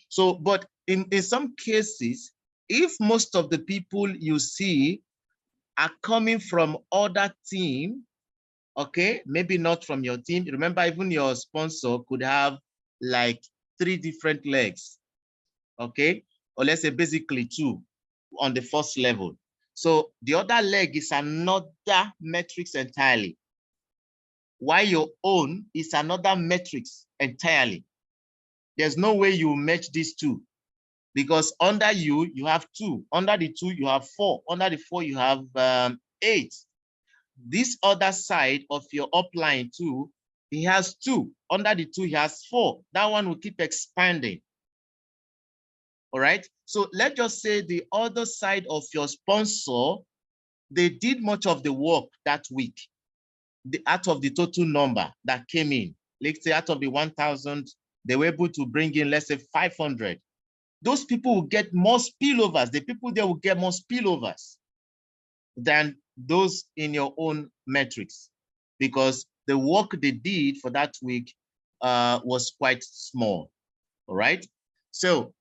So, but in some cases, if most of the people you see are coming from other team, okay, maybe not from your team. Remember, even your sponsor could have like 3 different legs, okay? Or let's say basically 2 on the first level. So the other leg is another metrics entirely, while your own is another metrics entirely. There's no way you match these 2, because under you, you have 2. Under the 2, you have 4. Under the 4, you have 8. This other side of your upline too, he has 2. Under the 2, he has 4. That one will keep expanding. All right. So let's just say the other side of your sponsor, they did much of the work that week. Out of the total number that came in, let's say out of the 1,000, they were able to bring in, let's say 500. Those people will get more spillovers. The people there will get more spillovers than those in your own metrics, because the work they did for that week was quite small. All right. So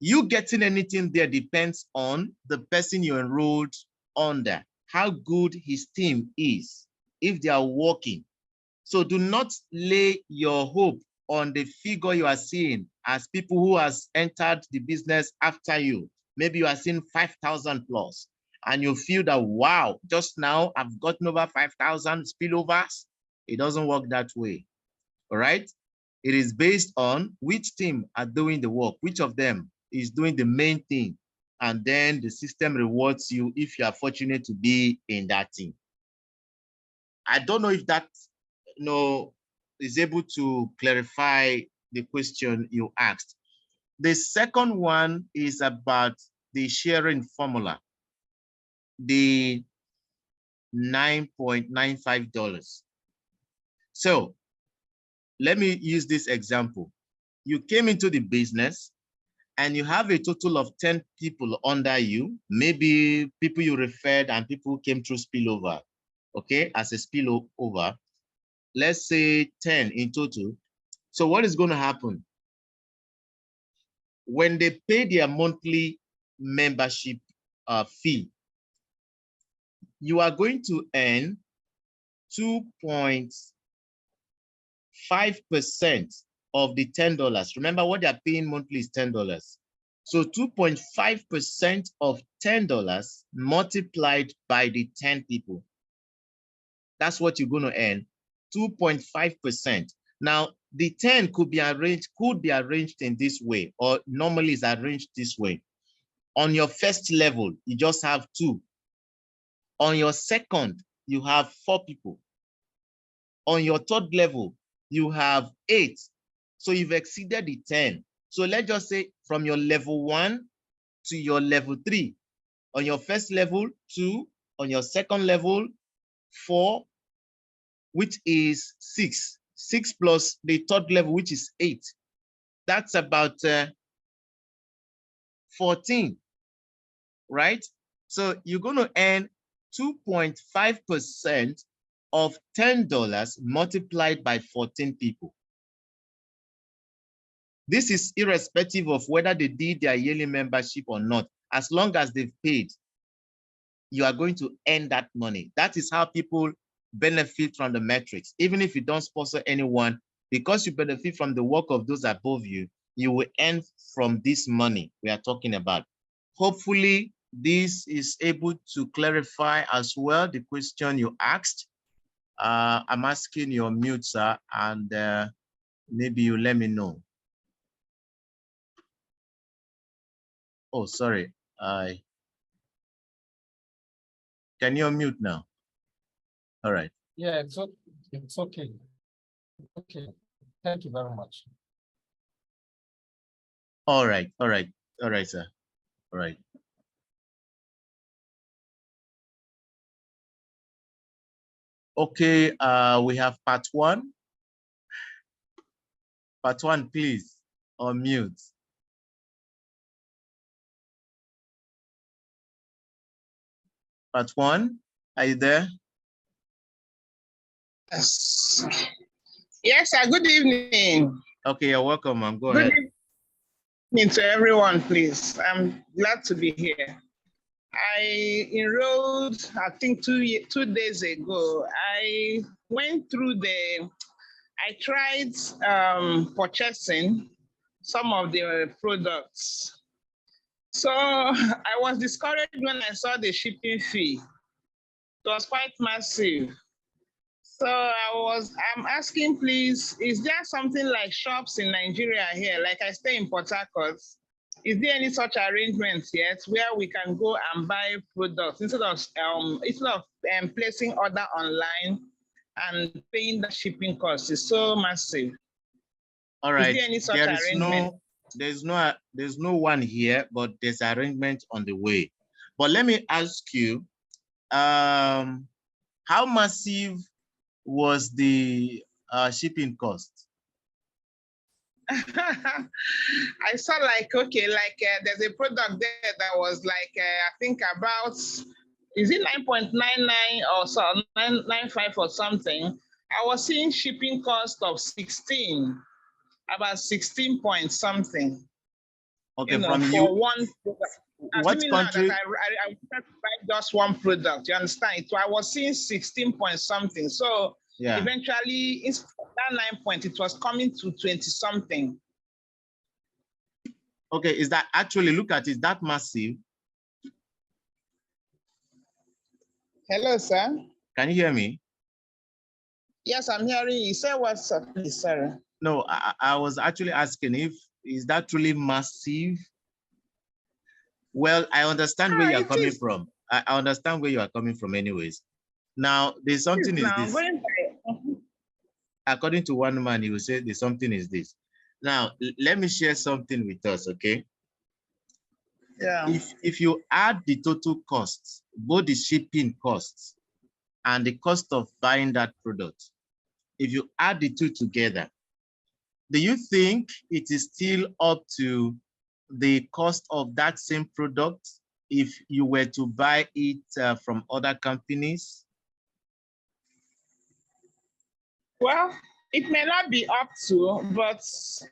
you getting anything there depends on the person you enrolled under, how good his team is, if they are working. So do not lay your hope on the figure you are seeing as people who has entered the business after you. Maybe you are seeing 5,000 plus, and you feel that, wow, just now I've gotten over 5,000 spillovers. It doesn't work that way. All right. It is based on which team are doing the work, which of them is doing the main thing. And then the system rewards you if you are fortunate to be in that team. I don't know if that is able to clarify the question you asked. The second one is about the sharing formula, the $9.95. So let me use this example. You came into the business and you have a total of 10 people under you, maybe people you referred and people who came through spillover, okay, as a spillover. Let's say 10 in total. So what is going to happen? When they pay their monthly membership fee, you are going to earn 2.5% of the $10. Remember, what they are paying monthly is $10. So 2.5% of $10 multiplied by the 10 people. That's what you're going to earn, 2.5%. Now, the 10 could be arranged in this way, or normally is arranged this way. On your first level, you just have 2. On your second, you have 4 people. On your third level, you have 8. So you've exceeded the 10. So let's just say from your level 1 to your level 3. On your first level, 2. On your second level, 4, which is 6. 6 plus the third level, which is 8. That's about 14, right? So you're going to earn 2.5% of $10 multiplied by 14 people. This is irrespective of whether they did their yearly membership or not. As long as they've paid, you are going to earn that money. That is how people benefit from the metrics. Even if you don't sponsor anyone, because you benefit from the work of those above you, you will earn from this money we are talking about. Hopefully, this is able to clarify as well the question you asked. I'm asking you on mute, sir, and maybe you let me know. Oh, sorry. Can you unmute now? All right. Yeah, it's okay. Okay. Thank you very much. All right. All right. All right, sir. All right. Okay. We have part 1. Part 1, please unmute. Part 1, are you there? Yes. Yes, sir. Good evening. Okay, you're welcome, ma'am. Go Good ahead. evening to everyone, please. I'm glad to be here. I enrolled, I think 2 days ago. I went through I tried purchasing some of the products. So I was discouraged when I saw the shipping fee. It was quite massive. So I'm asking, please, is there something like shops in Nigeria here? Like I stay in Port Harcourt. Is there any such arrangements yet where we can go and buy products instead of placing order online and paying the shipping cost? It's so massive. All right. Is there any such arrangement? There's no one here, but there's arrangement on the way. But let me ask you, how massive was the shipping cost? I saw there's a product there that was I think about, is it 9.99 or so, 9.95 or something? I was seeing shipping cost of 16, about 16 point something. Okay, from you, one product. What country? That I wanted to buy just one product. You understand? So I was seeing 16 point something. So yeah, eventually, instead of that 9 point, it was coming to 20 something. Okay, is that actually, look at it, that massive? Hello, sir. Can you hear me? Yes, I'm hearing you. Say what's up, please, sir. No, I was actually asking is that truly massive? Well, I understand where you're coming from. I understand where you are coming from anyways. Now, there's something is this. According to one man, he will say there's something is this. Now, let me share something with us, okay? Yeah. If you add the total costs, both the shipping costs and the cost of buying that product, if you add the two together, do you think it is still up to the cost of that same product if you were to buy it from other companies? Well, it may not be up to, but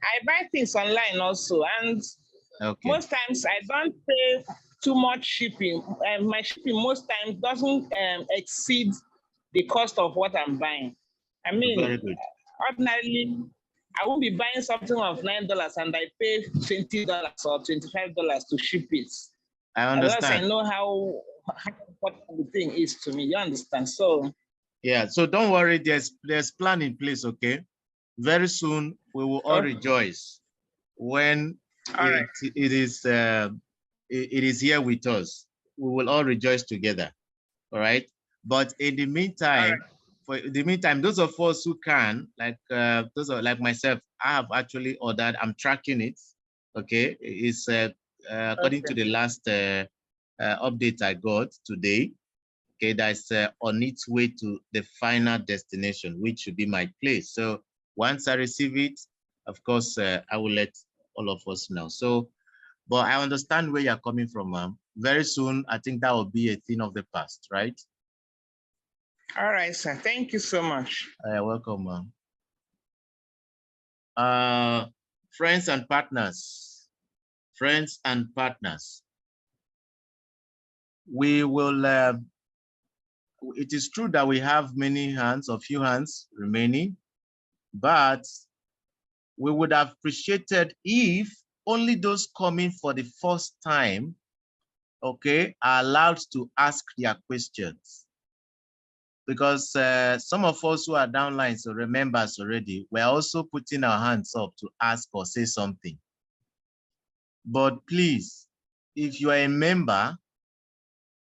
I buy things online also, and most times I don't pay too much shipping. My shipping most times doesn't exceed the cost of what I'm buying. I mean, ordinarily, I won't be buying something of $9 and I pay $20 or $25 to ship it. I understand. Unless I know how important the thing is to me. You understand? So yeah. So don't worry. There's plan in place. Okay. Very soon we will all rejoice when it is here with us. We will all rejoice together. All right. But in the meantime, those of us who can, like myself, I have actually ordered. I'm tracking it. Okay, it's according to the last update I got today. Okay, that's on its way to the final destination, which should be my place. So once I receive it, of course, I will let all of us know. So, but I understand where you're coming from, ma'am. Very soon, I think that will be a thing of the past, right? All right, sir. Thank you so much. Welcome, ma'am. Friends and partners. Friends and partners. We will, it is true that we have many hands, a few hands remaining, but we would have appreciated if only those coming for the first time, okay, are allowed to ask their questions. Because some of us who are downline, so remember us already, we're also putting our hands up to ask or say something. But please, if you are a member,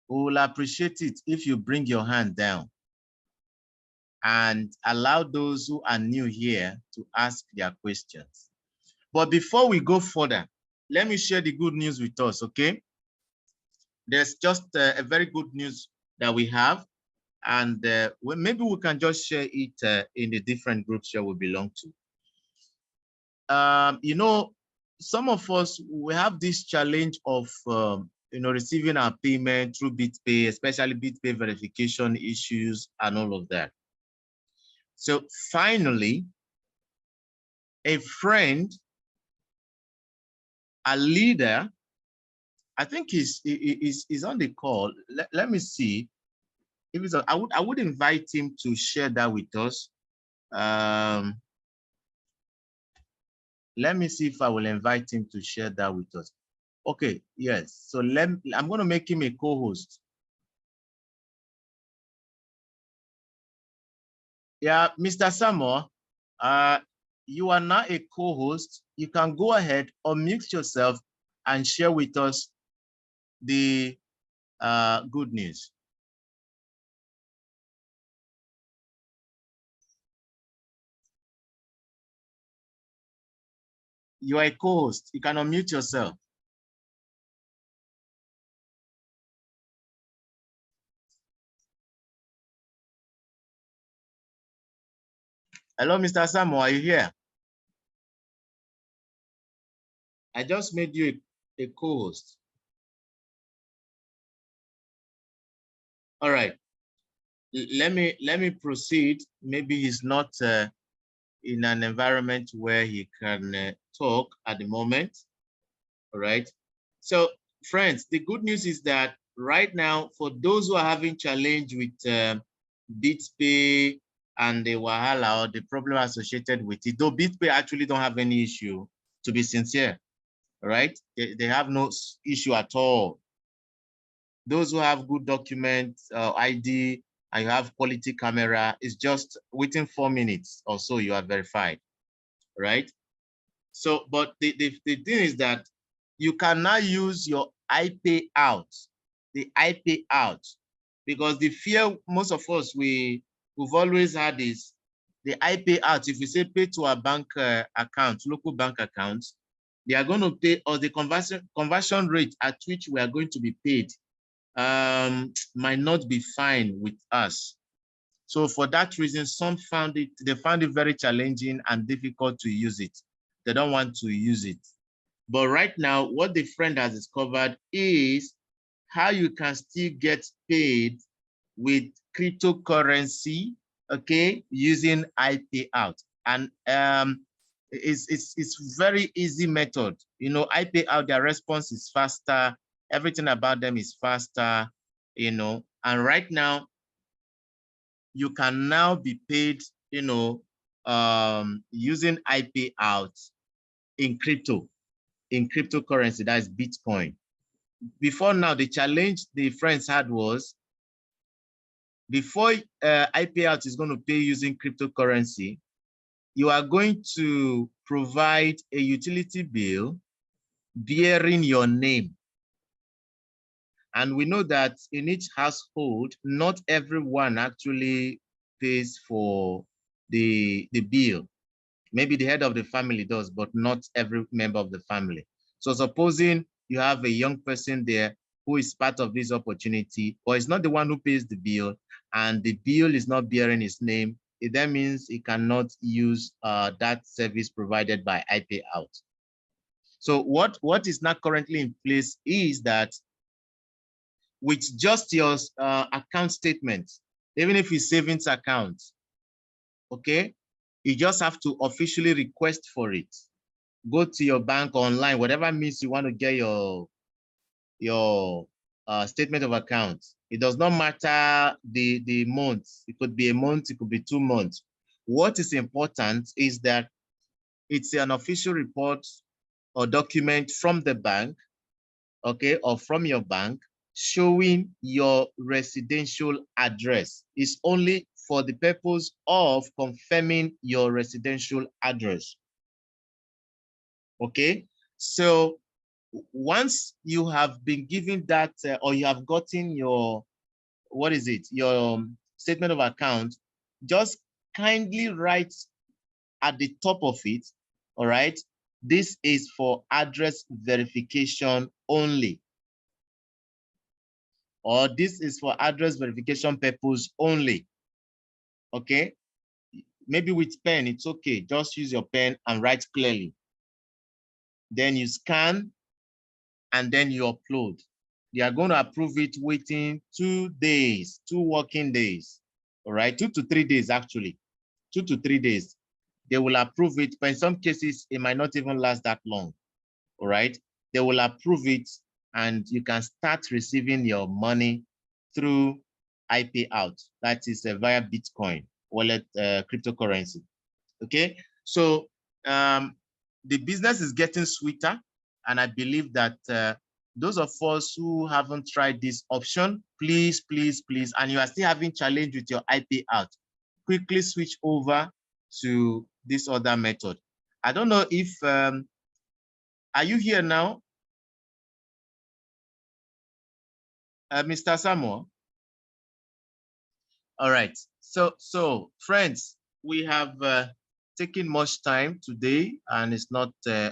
we will appreciate it if you bring your hand down and allow those who are new here to ask their questions. But before we go further, let me share the good news with us, okay? There's just a very good news that we have, and maybe we can just share it in the different groups that we belong to. You know, some of us, we have this challenge of, you know, receiving our payment through BitPay, especially BitPay verification issues and all of that. So finally, a friend, a leader, I think he's on the call. Let me see if it's I would invite him to share that with us. Let me see if I will invite him to share that with us. Okay, yes. So I'm going to make him a co-host. Yeah, Mr. Samoa, you are now a co-host. You can go ahead, unmute yourself, and share with us the good news. You are a co-host. You can unmute yourself. Hello, Mr. Samoa, are you here? I just made you a co-host. All right. Let me proceed. Maybe he's not in an environment where he can talk at the moment. All right. So, friends, the good news is that right now, for those who are having challenge with BitPay and the Wahala or the problem associated with it, though BitPay actually don't have any issue, to be sincere, right? They have no issue at all. Those who have good documents, ID, and you have quality camera, it's just within 4 minutes or so you are verified, right? So, but the thing is that you can now use your iPay out, the iPay out, because the fear most of us we've always had is the iPay out. If we say pay to our bank account, local bank accounts, they are going to pay, or the conversion rate at which we are going to be paid might not be fine with us. So for that reason, some found it very challenging and difficult to use it. They don't want to use it. But right now, what the friend has discovered is how you can still get paid with cryptocurrency, okay, using iPay out. And it's very easy method. You know, iPay out, their response is faster. Everything about them is faster, you know. And right now, you can now be paid, you know, using iPay out in cryptocurrency, that is Bitcoin. Before now, the challenge the friends had was, before iPay out is going to pay using cryptocurrency, you are going to provide a utility bill bearing your name. And we know that in each household, not everyone actually pays for the bill. Maybe the head of the family does, but not every member of the family. So supposing you have a young person there who is part of this opportunity, or is not the one who pays the bill, and the bill is not bearing his name, it then means he cannot use that service provided by IP out. So what is not currently in place is that with just your account statement, even if it's savings account, okay, you just have to officially request for it. Go to your bank online, whatever means you want to get your statement of account. It does not matter the month. It could be a month, it could be 2 months. What is important is that it's an official report or document from the bank, okay, or from your bank, showing your residential address. It's only for the purpose of confirming your residential address. Okay, so once you have been given that, or you have gotten your, what is it, your statement of account, just kindly write at the top of it, all right, this is for address verification only, or this is for address verification purpose only, okay? Maybe with pen, it's okay. Just use your pen and write clearly. Then you scan and then you upload. They are going to approve it within 2 days, 2 working days, all right? 2 to 3 days, actually, 2 to 3 days. They will approve it, but in some cases, it might not even last that long, all right? They will approve it and you can start receiving your money through IP out. That is via Bitcoin wallet, cryptocurrency, okay? So the business is getting sweeter, and I believe that those of us who haven't tried this option, please, please, please, and you are still having challenge with your IP out, quickly switch over to this other method. I don't know if, are you here now? Mr. Samuel? All right, so friends, we have taken much time today and it's not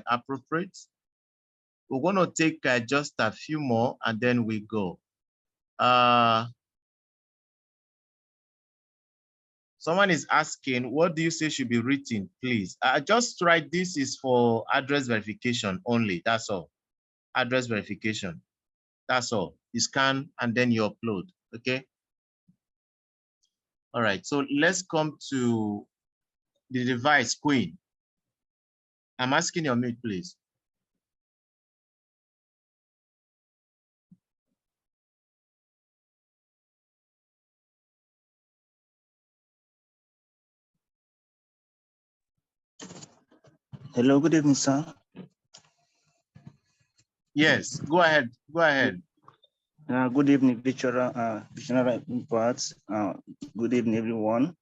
appropriate. We're going to take just a few more and then we go. Someone is asking, what do you say should be written, please? Just write this is for address verification only, that's all. Address verification, that's all. You scan and then you upload, okay? All right, so let's come to the device, Queen. I'm asking your mute, please. Hello, good evening, sir. Yes, go ahead, go ahead. Good evening, Visionary Imports. Good evening, everyone.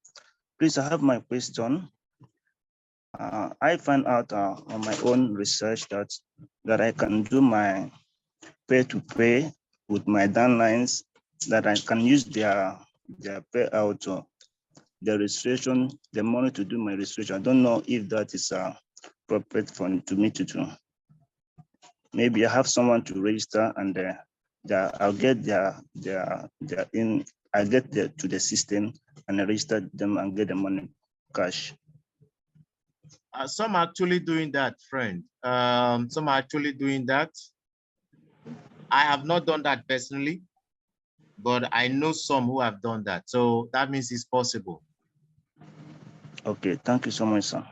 Please, I have my question. I find out on my own research that I can do my pay-to-pay with my downlines, that I can use their payout, the registration, the money to do my registration. I don't know if that is appropriate for me to do. Maybe I have someone to register and I'll get I get to the system and I register them and get the money cash. Some are actually doing that, friend. Some are actually doing that. I have not done that personally, but I know some who have done that. So that means it's possible. Okay, thank you so much, sir.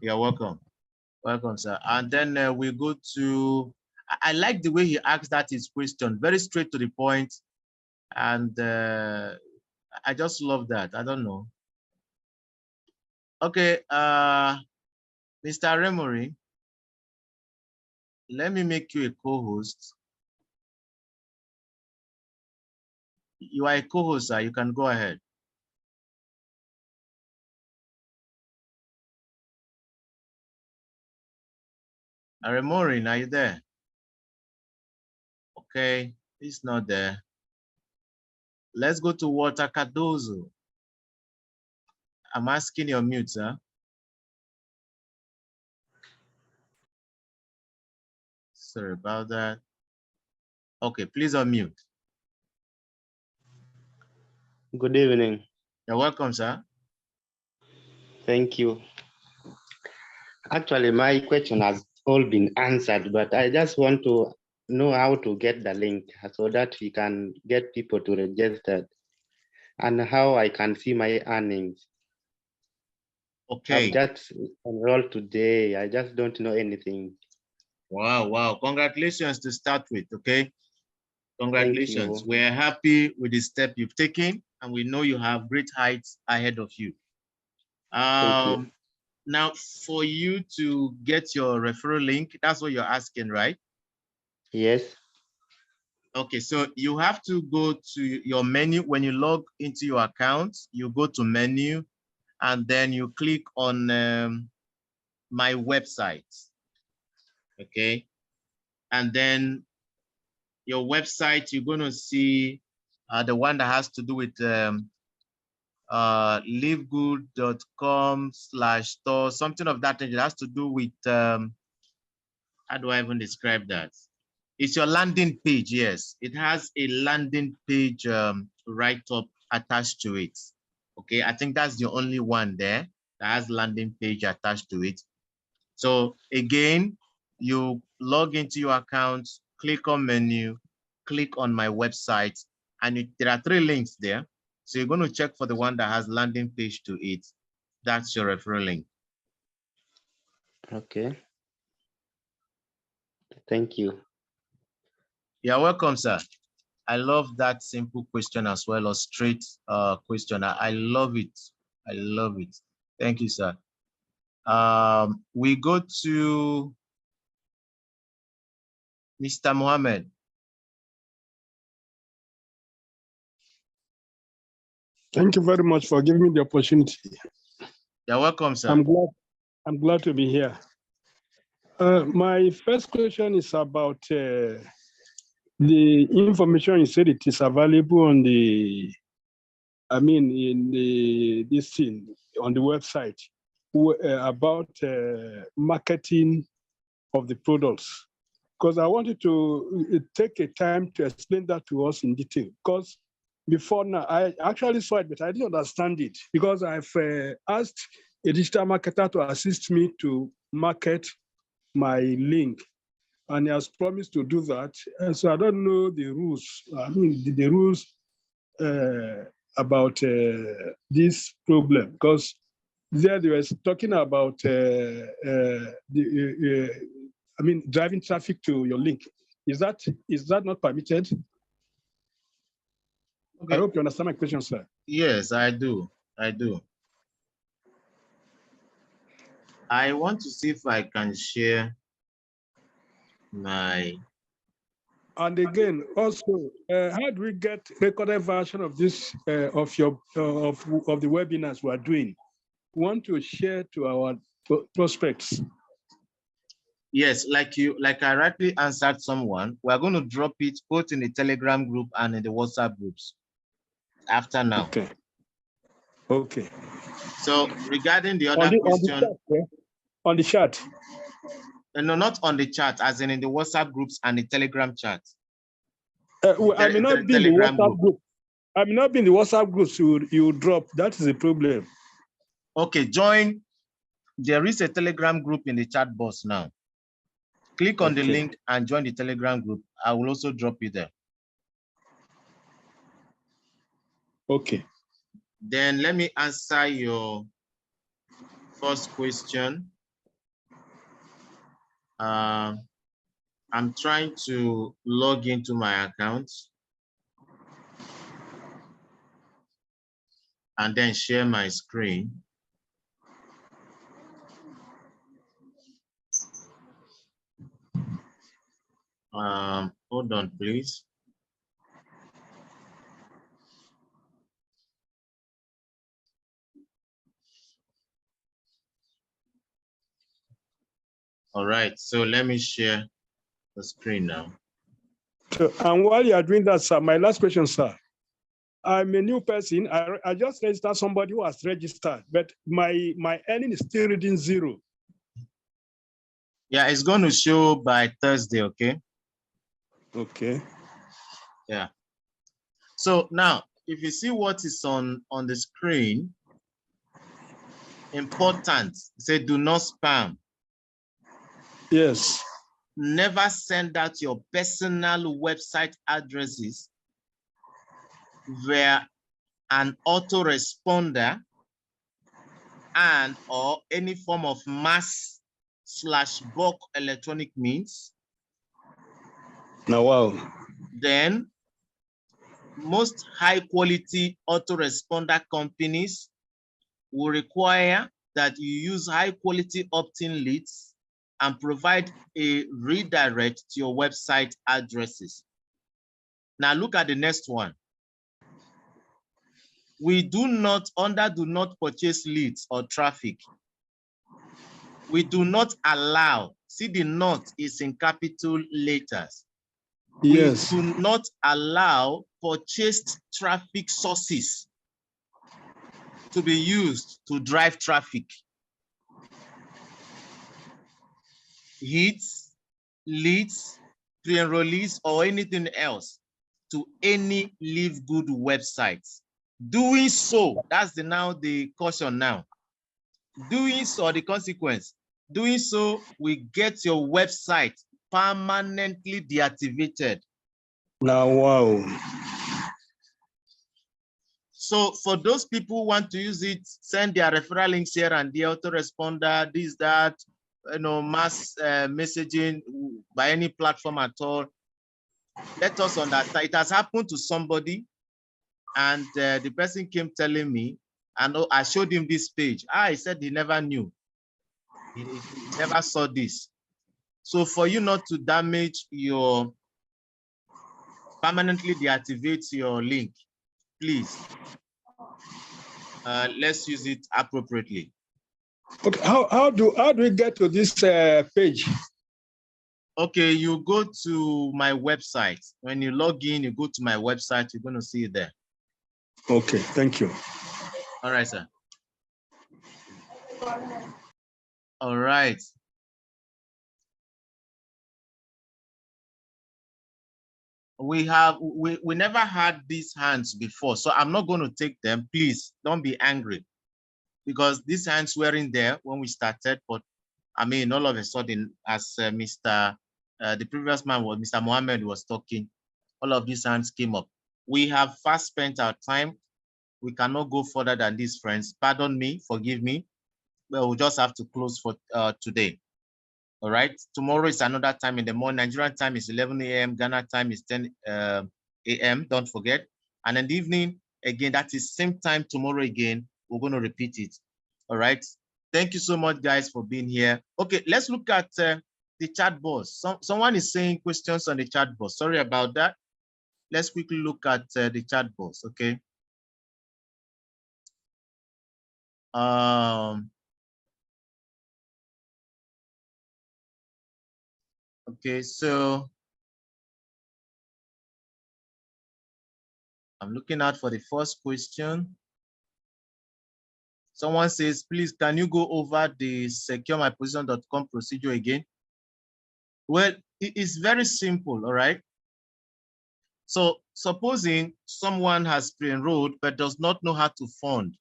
You're welcome. Welcome, sir. And then we go to, I like the way he asked that his question, very straight to the point. And I just love that. I don't know. Okay, Mr. Remory, let me make you a co-host. You are a co-host, sir. You can go ahead. Remory, are you there? Okay, he's not there. Let's go to Walter Cardozo. I'm asking your mute, sir. Sorry about that. Okay, please unmute. Good evening. You're welcome, sir. Thank you. Actually, my question has all been answered, but I just want to know how to get the link so that we can get people to register and how I can see my earnings. Okay. I've just enrolled today. I just don't know anything. Wow, wow. Congratulations to start with, okay? Congratulations. Thank you. We're happy with the step you've taken, and we know you have great heights ahead of you. Thank you. Now, for you to get your referral link, that's what you're asking, right? Yes. Okay, so you have to go to your menu. When you log into your account, you go to menu, and then you click on my website, okay? And then your website, you're going to see the one that has to do with livegood.com/store, something of that. It has to do with, how do I even describe that? It's your landing page, yes. It has a landing page right up attached to it. Okay, I think that's the only one there that has landing page attached to it. So again, you log into your account, click on menu, click on my website, and there are 3 links there. So you're going to check for the one that has landing page to it. That's your referral link. Okay. Thank you. You're welcome, sir. I love that simple question as well, or straight question. I love it. I love it. Thank you, sir. We go to Mr. Mohammed. Thank you very much for giving me the opportunity. You're welcome, sir. I'm glad to be here. My first question is about the information you said it is available on the, in this thing on the website about marketing of the products. Because I wanted to take a time to explain that to us in detail. Because before now, I actually saw it, but I didn't understand it because I've asked a digital marketer to assist me to market my link, and he has promised to do that. And so I don't know the rules. The rules about this problem, because there they were talking about driving traffic to your link. Is that not permitted? Okay. I hope you understand my question, sir. Yes, I do. I do. I want to see if I can share my. And again, also, how do we get recorded version of this of the webinars we are doing? We want to share to our prospects. Yes, like I rightly answered someone, we're going to drop it both in the Telegram group and in the WhatsApp groups after now. Okay. Okay. So regarding the other question. On the chat. No, not on the chat, as in the WhatsApp groups and the Telegram chat. I may not be in the WhatsApp group. I may not be in the WhatsApp groups you drop. That is the problem. Okay, join. There is a Telegram group in the chat box now. Click on the link and join the Telegram group. I will also drop you there. Okay. Then let me answer your first question. I'm trying to log into my account and then share my screen. Hold on, please. All right, so let me share the screen now. So, and while you are doing that, sir, my last question, sir. I'm a new person. I just registered somebody who has registered, but my earning is still reading 0. Yeah, it's going to show by Thursday, okay? Okay. Yeah. So now, if you see what is on the screen, important, say do not spam. Yes. Never send out your personal website addresses via an autoresponder and or any form of mass/bulk electronic means. Now, wow. Then most high quality autoresponder companies will require that you use high quality opt-in leads and provide a redirect to your website addresses. Now look at the next one. We do not purchase leads or traffic. We do not allow, see the not is in capital letters. Yes. We do not allow purchased traffic sources to be used to drive traffic. Hits, leads, pre-enrollees, or anything else to any Livegood websites. Doing so, that's now the caution now. Doing so, the consequence. Doing so, we get your website permanently deactivated. Now, wow. So for those people who want to use it, send their referral links here and the autoresponder, this, that, mass messaging by any platform at all. Let us understand. It has happened to somebody, and the person came telling me, and I showed him this page. He said he never knew. He never saw this. So for you not to damage your, permanently deactivate your link, please, let's use it appropriately. Okay, how do we get to this page? Okay, you go to my website. When you log in, you go to my website, you're going to see it there. Okay, thank you. All right, sir. All right. We never had these hands before, so I'm not going to take them. Please don't be angry, because these hands weren't there when we started. But I mean, all of a sudden, as the previous man was, Mr. Mohammed was talking, all of these hands came up. We have fast spent our time. We cannot go further than this, friends. Pardon me, forgive me. But we'll just have to close for today. All right. Tomorrow is another time in the morning. Nigerian time is 11 a.m. Ghana time is 10 a.m. Don't forget. And in the evening, again, that is same time tomorrow again. We're going to repeat it. All right. Thank you so much, guys, for being here. Okay, let's look at the chat box. Someone is saying questions on the chat box. Sorry about that. Let's quickly look at the chat box. Okay. Okay, so I'm looking out for the first question. Someone says, please, can you go over the securemyposition.com procedure again? Well, it's very simple, all right? So supposing someone has pre-enrolled but does not know how to fund,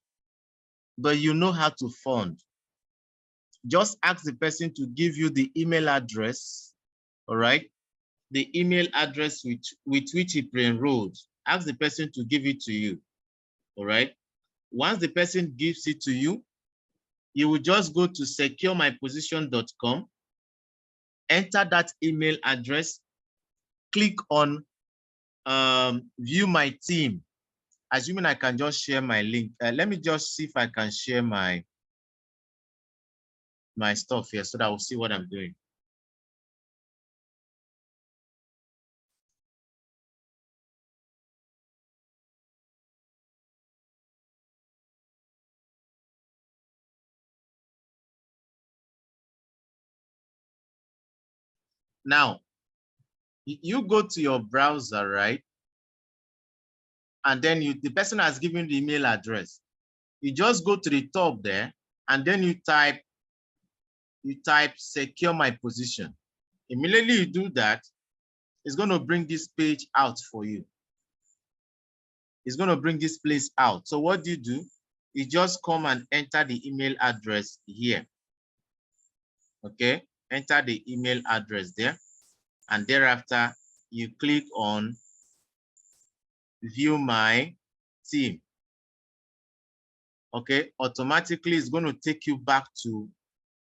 but you know how to fund, just ask the person to give you the email address, all right? The email address with which he pre-enrolled. Ask the person to give it to you, all right? Once the person gives it to you, you will just go to securemyposition.com, enter that email address, click on view my team. Assuming I can just share my link. Let me just see if I can share my stuff here so that we'll see what I'm doing. Now, you go to your browser, right? And then the person has given the email address. You just go to the top there, and then you type you type secure my position. Immediately you do that, it's going to bring this page out for you. It's going to bring this place out. So what do? You just come and enter the email address here. Okay, enter the email address there. And thereafter, you click on view my team. Okay, automatically it's going to take you back to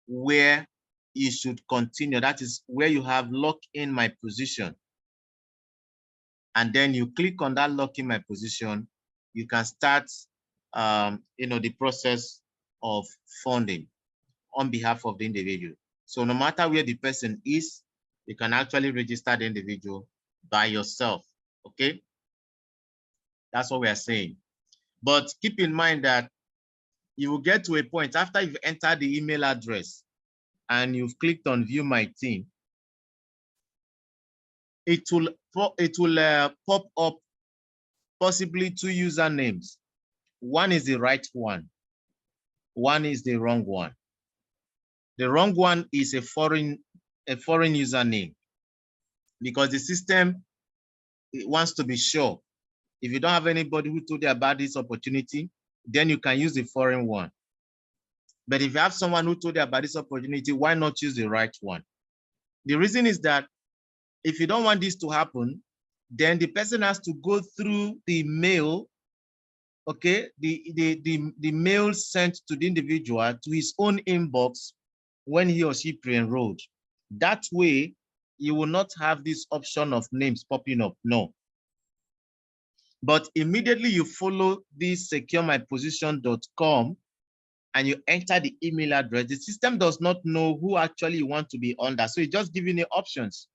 where you should continue. That is where you have lock in my position. And then you click on that lock in my position. You can start, the process of funding on behalf of the individual. So no matter where the person is, you can actually register the individual by yourself. Okay, that's what we are saying. But keep in mind that you will get to a point after you've entered the email address and you've clicked on view my team, it will pop up possibly two usernames. One is the right one. One is the wrong one. The wrong one is a foreign username, because the system wants to be sure. If you don't have anybody who told you about this opportunity, then you can use the foreign one. But if you have someone who told you about this opportunity, why not use the right one? The reason is that if you don't want this to happen, then the person has to go through the mail, okay, the mail sent to the individual to his own inbox when he or she pre-enrolled. That way, you will not have this option of names popping up, no. But immediately you follow this securemyposition.com and you enter the email address, the system does not know who actually you want to be under. So it's just giving you options.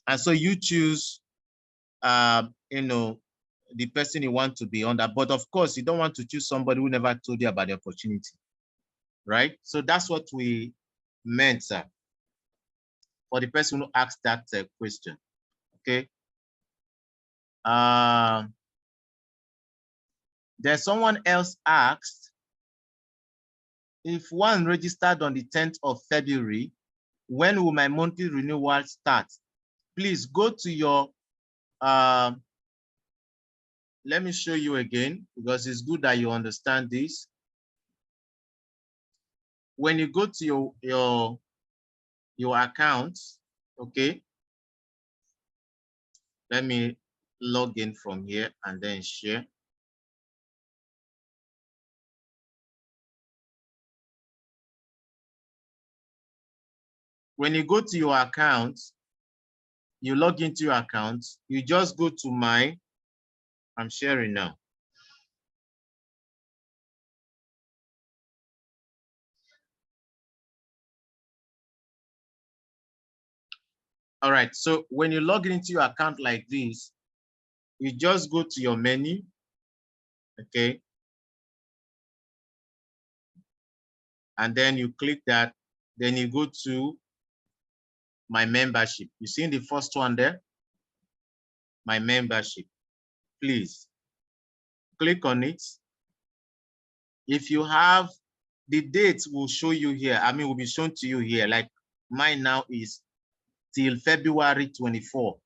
And so you choose, the person you want to be under. But of course, you don't want to choose somebody who never told you about the opportunity, right? So that's what we meant, sir, for the person who asked that question, okay? There's someone else asked, if one registered on the 10th of February, when will my monthly renewal start? Please go to your, let me show you again, because it's good that you understand this. When you go to your account, okay? Let me log in from here and then share. When you go to your account, you log into your account, you just go to I'm sharing now. All right, so when you log into your account like this, you just go to your menu, okay? And then you click that, then you go to my membership. You see in the first one there, my membership. Please click on it. If you have, the dates will show you here. I mean, will be shown to you here. Like mine now is till February 24,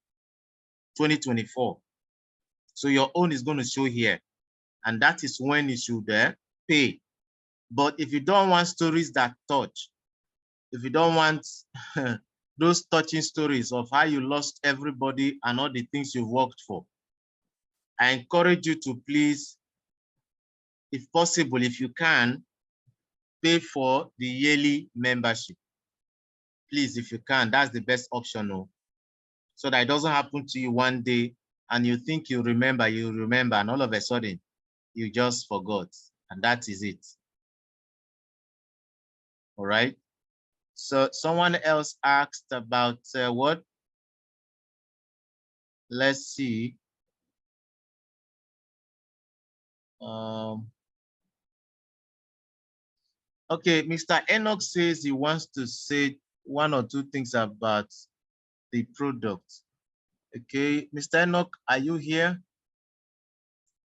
2024. So your own is going to show here. And that is when you should pay. But if you don't want stories that touch, if you don't want those touching stories of how you lost everybody and all the things you've worked for, I encourage you to please, if possible, if you can, pay for the yearly membership. Please, if you can, that's the best option, so that it doesn't happen to you one day and you think you remember, and all of a sudden you just forgot, and that is it. All right. So someone else asked about what? Let's see. Okay, Mr. Enoch says he wants to say one or two things about the product. Okay, Mr. Enoch, are you here?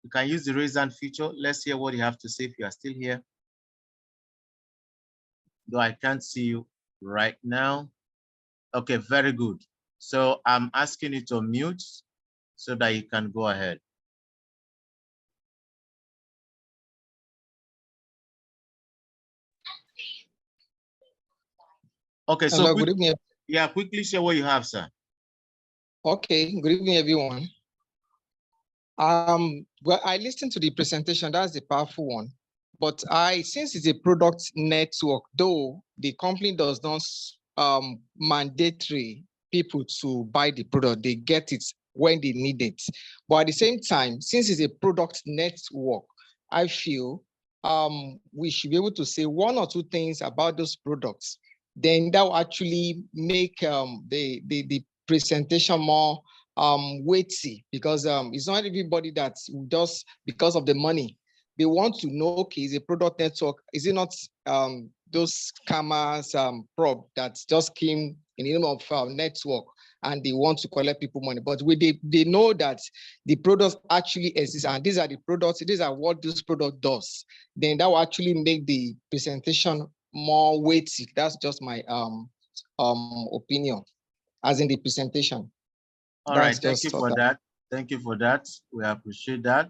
You can use the raise hand feature. Let's hear what you have to say if you are still here. though I can't see you right now. Okay, very good. So I'm asking you to mute so that you can go ahead. Okay, so hello, good evening. Yeah, quickly share what you have, sir. Okay, good evening, everyone. Well, I listened to the presentation. That's a powerful one. But since it's a product network, though the company does not mandatory people to buy the product, they get it when they need it. But at the same time, since it's a product network, I feel we should be able to say one or two things about those products. Then that will actually make the presentation more weighty, because it's not everybody that does because of the money. They want to know, okay, is a product network, is it not those scammers prop that just came in the name of network and they want to collect people money? But they know that the products actually exist, and these are the products, these are what this product does. Then that will actually make the presentation more weighty. That's just my opinion, as in the presentation. All right, thank you for that. Thank you for that. We appreciate that.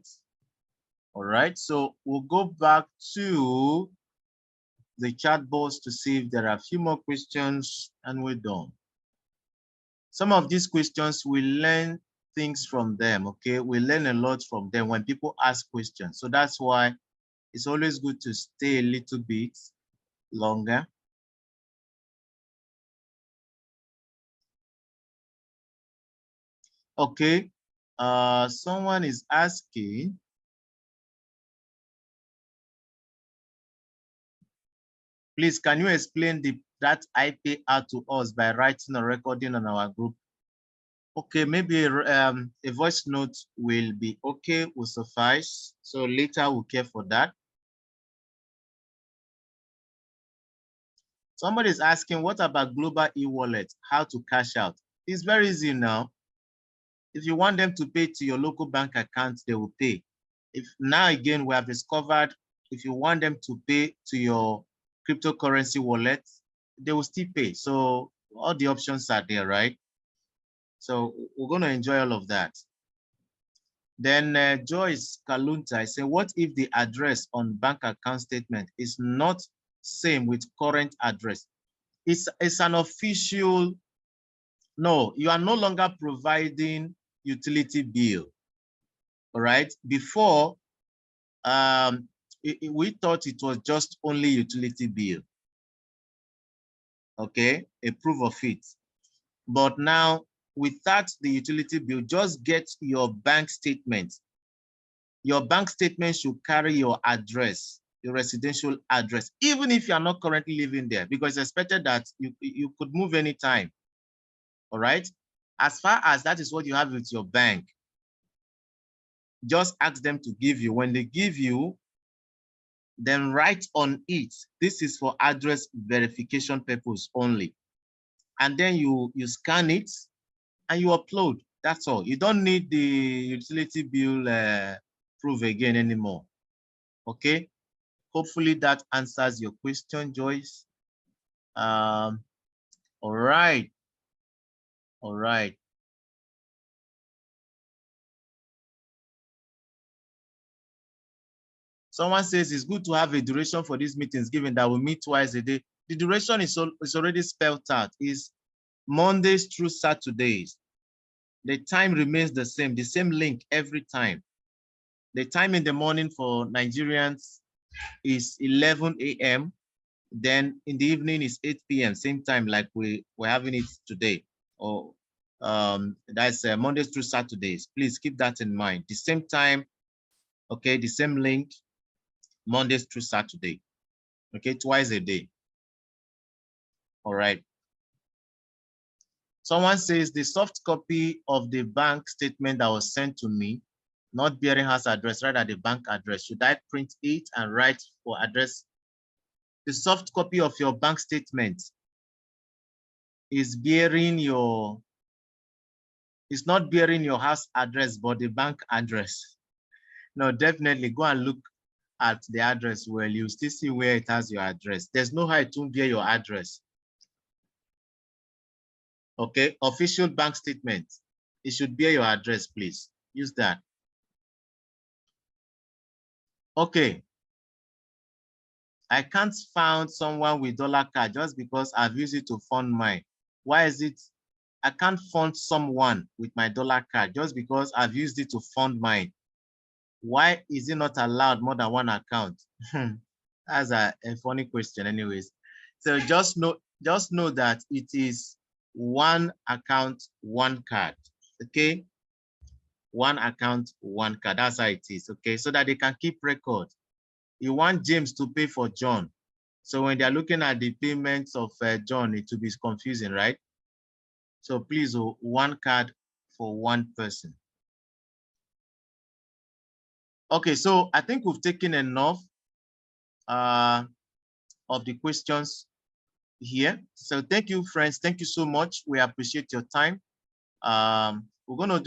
All right, so we'll go back to the chat box to see if there are a few more questions, and we're done. Some of these questions, we learn things from them, okay? We learn a lot from them when people ask questions. So that's why it's always good to stay a little bit longer. Okay, someone is asking, please, can you explain that IP out to us by writing or recording on our group? Okay, maybe a voice note will be okay, will suffice. So later we'll care for that. Somebody is asking, what about global e-wallet? How to cash out? It's very easy now. If you want them to pay to your local bank account, they will pay. If now again, we have discovered, if you want them to pay to your cryptocurrency wallet, they will still pay. So all the options are there, right? So we're going to enjoy all of that. Then Joyce Kalunta, I say, what if the address on bank account statement is not same with current address? It's an official, no, you are no longer providing utility bill. All right. Before, we thought it was just only utility bill. Okay, a proof of it. But now, without the utility bill, just get your bank statement. Your bank statement should carry your address, your residential address, even if you are not currently living there, because it's expected that you could move anytime. All right. As far as that is what you have with your bank, just ask them to give you. When they give you, then write on it, this is for address verification purpose only. And then you scan it and you upload. That's all. You don't need the utility bill proof again anymore. Okay. Hopefully that answers your question, Joyce. All right. All right. Someone says it's good to have a duration for these meetings, given that we meet twice a day. The duration is already spelled out. It's Mondays through Saturdays. The time remains the same link every time. The time in the morning for Nigerians is 11 a.m. Then in the evening is 8 p.m. Same time like we're having it today. Or that's Mondays through Saturdays. Please keep that in mind. The same time, okay, the same link, Mondays through Saturday. Okay, twice a day. All right. Someone says the soft copy of the bank statement that was sent to me, not bearing house address, rather the bank address. Should I print it and write for address? The soft copy of your bank statement is bearing your, it's not bearing your house address, but the bank address. No, definitely go and look at the address well, you still see where it has your address. There's no how it won't bear your address. Okay, official bank statement. It should bear your address, please. Use that. Okay. I can't find someone with dollar card just because I've used it to fund mine. Why is it I can't fund someone with my dollar card just because I've used it to fund mine? Why is it not allowed more than one account? That's a funny question anyways. So just know that it is one account, one card, okay? One account, one card, that's how it is, okay? So that they can keep record. You want James to pay for John. So when they're looking at the payments of John, it will be confusing, right? So please, one card for one person. Okay, so I think we've taken enough of the questions here. So thank you, friends. Thank you so much. We appreciate your time. We're going to do